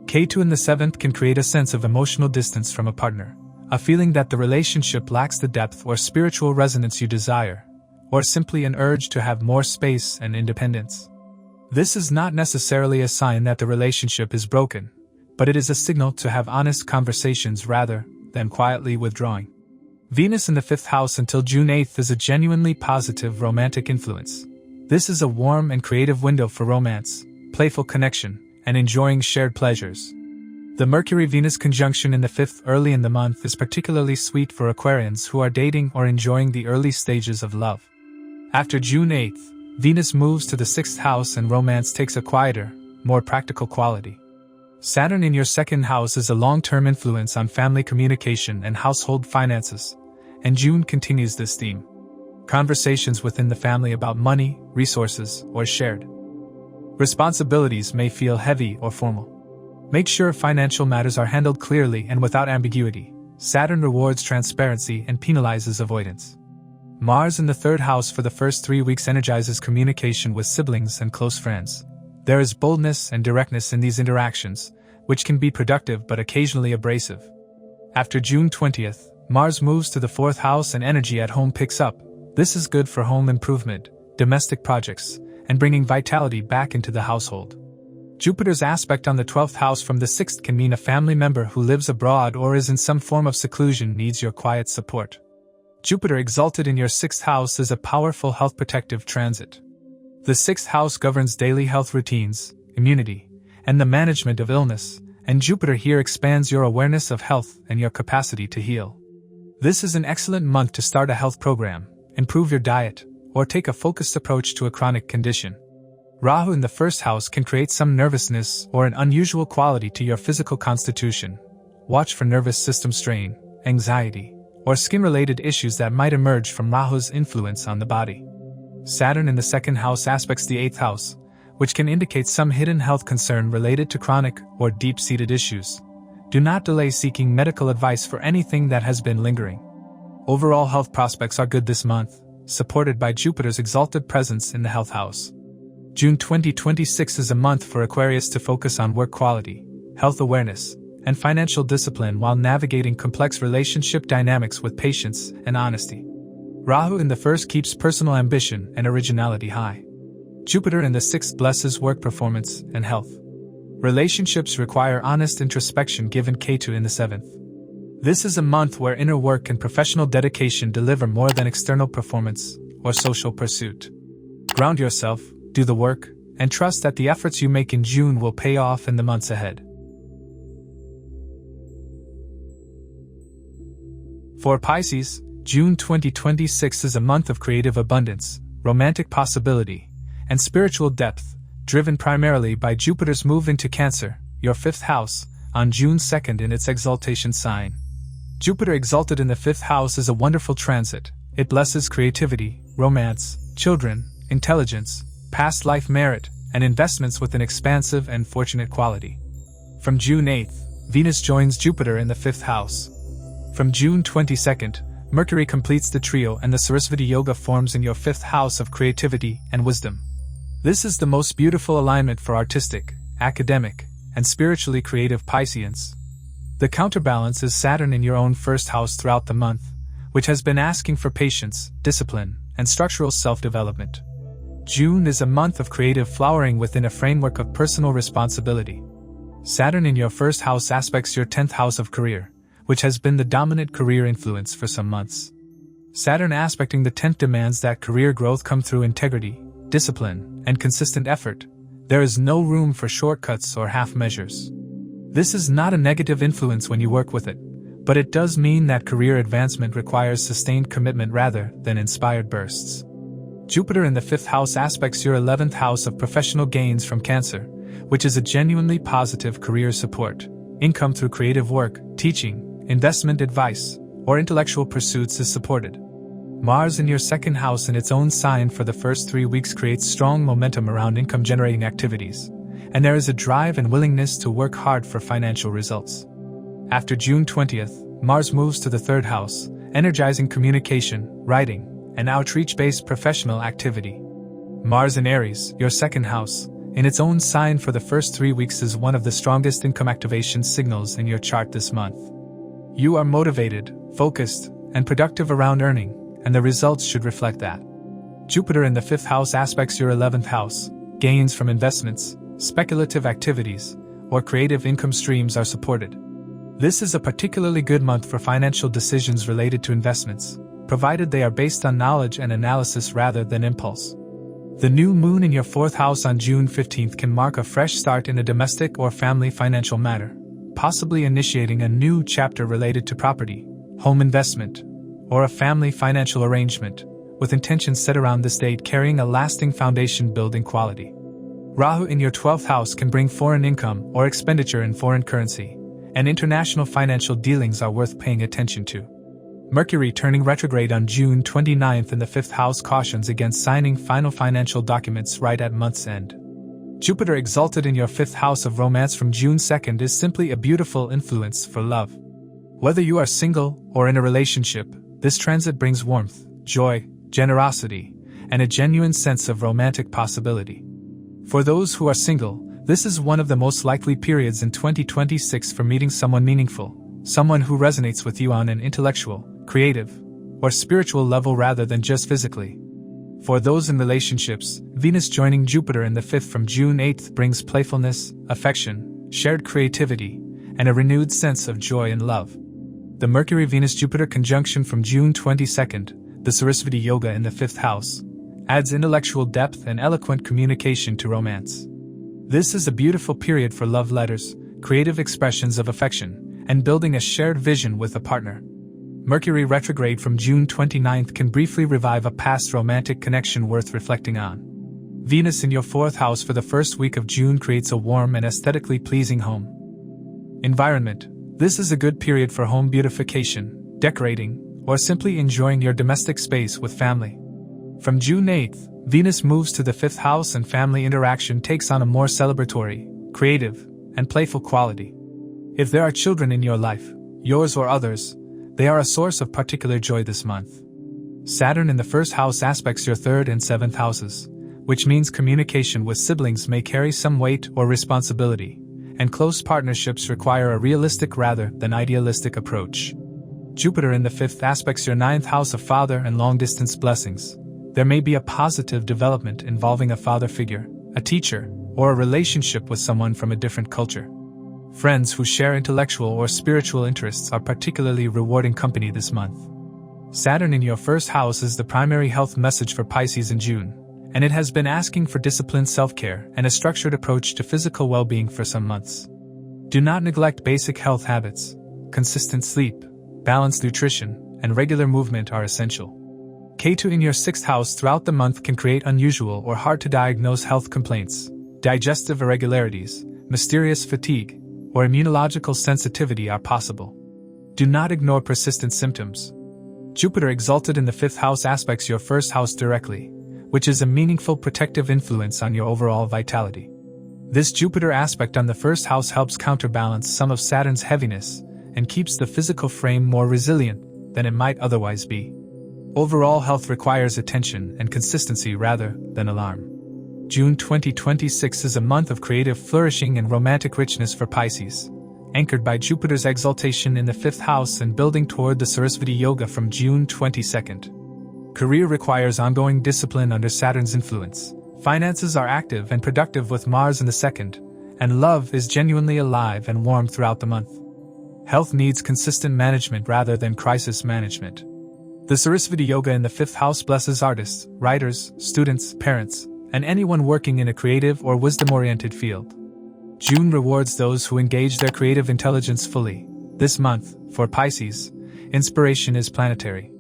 Ketu in the seventh can create a sense of emotional distance from a partner, a feeling that the relationship lacks the depth or spiritual resonance you desire, or simply an urge to have more space and independence. This is not necessarily a sign that the relationship is broken, but it is a signal to have honest conversations rather than quietly withdrawing. Venus in the fifth house until June 8th is a genuinely positive romantic influence. This is a warm and creative window for romance, playful connection, and enjoying shared pleasures. The Mercury-Venus conjunction in the fifth early in the month is particularly sweet for Aquarians who are dating or enjoying the early stages of love. After June 8th, Venus moves to the sixth house and romance takes a quieter, more practical quality. Saturn in your second house is a long-term influence on family communication and household finances, and June continues this theme. Conversations within the family about money, resources, or shared responsibilities may feel heavy or formal. Make sure financial matters are handled clearly and without ambiguity. Saturn rewards transparency and penalizes avoidance. Mars in the third house for the first 3 weeks energizes communication with siblings and close friends. There is boldness and directness in these interactions, which can be productive but occasionally abrasive. After June 20th, Mars moves to the fourth house and energy at home picks up. This is good for home improvement, domestic projects, and bringing vitality back into the household. Jupiter's aspect on the 12th house from the 6th can mean a family member who lives abroad or is in some form of seclusion needs your quiet support. Jupiter exalted in your 6th house is a powerful health protective transit. The 6th house governs daily health routines, immunity, and the management of illness, and Jupiter here expands your awareness of health and your capacity to heal. This is an excellent month to start a health program, improve your diet, or take a focused approach to a chronic condition. Rahu in the first house can create some nervousness or an unusual quality to your physical constitution. Watch for nervous system strain, anxiety, or skin-related issues that might emerge from Rahu's influence on the body. Saturn in the second house aspects the 8th house, which can indicate some hidden health concern related to chronic or deep-seated issues. Do not delay seeking medical advice for anything that has been lingering. Overall health prospects are good this month, supported by Jupiter's exalted presence in the health house. June 2026 is a month for Aquarius to focus on work quality, health awareness, and financial discipline while navigating complex relationship dynamics with patience and honesty. Rahu in the first keeps personal ambition and originality high. Jupiter in the 6th blesses work performance and health. Relationships require honest introspection given Ketu in the 7th. This is a month where inner work and professional dedication deliver more than external performance or social pursuit. Ground yourself, do the work, and trust that the efforts you make in June will pay off in the months ahead. For Pisces, June 2026 is a month of creative abundance, romantic possibility, and spiritual depth, driven primarily by Jupiter's move into Cancer, your 5th house, on June 2nd in its exaltation sign. Jupiter exalted in the 5th house is a wonderful transit. It blesses creativity, romance, children, intelligence, past life merit, and investments with an expansive and fortunate quality. From June 8th, Venus joins Jupiter in the 5th house. From June 22nd, Mercury completes the trio and the Saraswati Yoga forms in your 5th house of creativity and wisdom. This is the most beautiful alignment for artistic, academic, and spiritually creative Pisceans. The counterbalance is Saturn in your own 1st house throughout the month, which has been asking for patience, discipline, and structural self-development. June is a month of creative flowering within a framework of personal responsibility. Saturn in your 1st house aspects your 10th house of career, which has been the dominant career influence for some months. Saturn aspecting the 10th demands that career growth come through integrity, discipline, and consistent effort. There is no room for shortcuts or half measures. This is not a negative influence when you work with it, but it does mean that career advancement requires sustained commitment rather than inspired bursts. Jupiter in the 5th house aspects your 11th house of professional gains from Cancer, which is a genuinely positive career support. Income through creative work, teaching, investment advice, or intellectual pursuits is supported. Mars in your 2nd house in its own sign for the first 3 weeks creates strong momentum around income-generating activities, and there is a drive and willingness to work hard for financial results. After June 20th, Mars moves to the 3rd house, energizing communication, writing, and outreach-based professional activity. Mars in Aries, your 2nd house, in its own sign for the first 3 weeks is one of the strongest income activation signals in your chart this month. You are motivated, focused, and productive around earning, and the results should reflect that. Jupiter in the 5th house aspects your 11th house. Gains from investments, speculative activities, or creative income streams are supported. This is a particularly good month for financial decisions related to investments, provided they are based on knowledge and analysis rather than impulse. The new moon in your 4th house on June 15th can mark a fresh start in a domestic or family financial matter, possibly initiating a new chapter related to property, home investment, or a family financial arrangement, with intentions set around this date carrying a lasting foundation building quality. Rahu in your 12th house can bring foreign income or expenditure in foreign currency, and international financial dealings are worth paying attention to. Mercury turning retrograde on June 29th in the 5th house cautions against signing final financial documents right at month's end. Jupiter exalted in your 5th house of romance from June 2nd is simply a beautiful influence for love. Whether you are single or in a relationship, this transit brings warmth, joy, generosity, and a genuine sense of romantic possibility. For those who are single, this is one of the most likely periods in 2026 for meeting someone meaningful, someone who resonates with you on an intellectual, creative, or spiritual level rather than just physically. For those in relationships, Venus joining Jupiter in the 5th from June 8th brings playfulness, affection, shared creativity, and a renewed sense of joy and love. The Mercury-Venus-Jupiter conjunction from June 22nd, the Saraswati Yoga in the 5th house, adds intellectual depth and eloquent communication to romance. This is a beautiful period for love letters, creative expressions of affection, and building a shared vision with a partner. Mercury retrograde from June 29th can briefly revive a past romantic connection worth reflecting on. Venus in your 4th house for the first week of June creates a warm and aesthetically pleasing home environment. This is a good period for home beautification, decorating, or simply enjoying your domestic space with family. From June 8th, Venus moves to the 5th house and family interaction takes on a more celebratory, creative, and playful quality. If there are children in your life, yours or others, they are a source of particular joy this month. Saturn in the 1st house aspects your 3rd and 7th houses, which means communication with siblings may carry some weight or responsibility, and close partnerships require a realistic rather than idealistic approach. Jupiter in the 5th aspects your 9th house of father and long-distance blessings. There may be a positive development involving a father figure, a teacher, or a relationship with someone from a different culture. Friends who share intellectual or spiritual interests are particularly rewarding company this month. Saturn in your 1st house is the primary health message for Pisces in June, and it has been asking for disciplined self-care and a structured approach to physical well-being for some months. Do not neglect basic health habits. Consistent sleep, balanced nutrition, and regular movement are essential. Ketu in your 6th house throughout the month can create unusual or hard-to-diagnose health complaints, digestive irregularities, mysterious fatigue, or immunological sensitivity are possible. Do not ignore persistent symptoms. Jupiter exalted in the 5th house aspects your 1st house directly, which is a meaningful protective influence on your overall vitality. This Jupiter aspect on the 1st house helps counterbalance some of Saturn's heaviness and keeps the physical frame more resilient than it might otherwise be. Overall health requires attention and consistency rather than alarm. June 2026 is a month of creative flourishing and romantic richness for Pisces, anchored by Jupiter's exaltation in the 5th house and building toward the Saraswati Yoga from June 22nd. Career requires ongoing discipline under Saturn's influence. Finances are active and productive with Mars in the 2nd, and love is genuinely alive and warm throughout the month. Health needs consistent management rather than crisis management. The Saraswati Yoga in the 5th house blesses artists, writers, students, parents, and anyone working in a creative or wisdom-oriented field. June rewards those who engage their creative intelligence fully. This month, for Pisces, inspiration is planetary.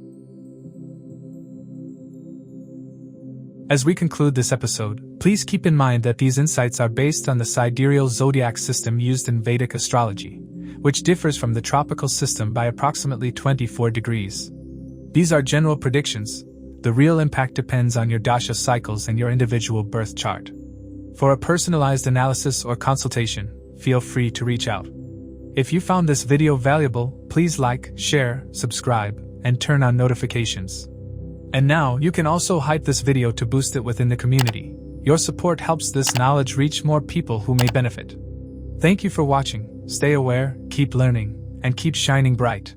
As we conclude this episode, please keep in mind that these insights are based on the sidereal zodiac system used in Vedic astrology, which differs from the tropical system by approximately 24 degrees. These are general predictions. The real impact depends on your dasha cycles and your individual birth chart. For a personalized analysis or consultation, feel free to reach out. If you found this video valuable, please like, share, subscribe, and turn on notifications. And now, you can also hype this video to boost it within the community. Your support helps this knowledge reach more people who may benefit. Thank you for watching. Stay aware, keep learning, and keep shining bright.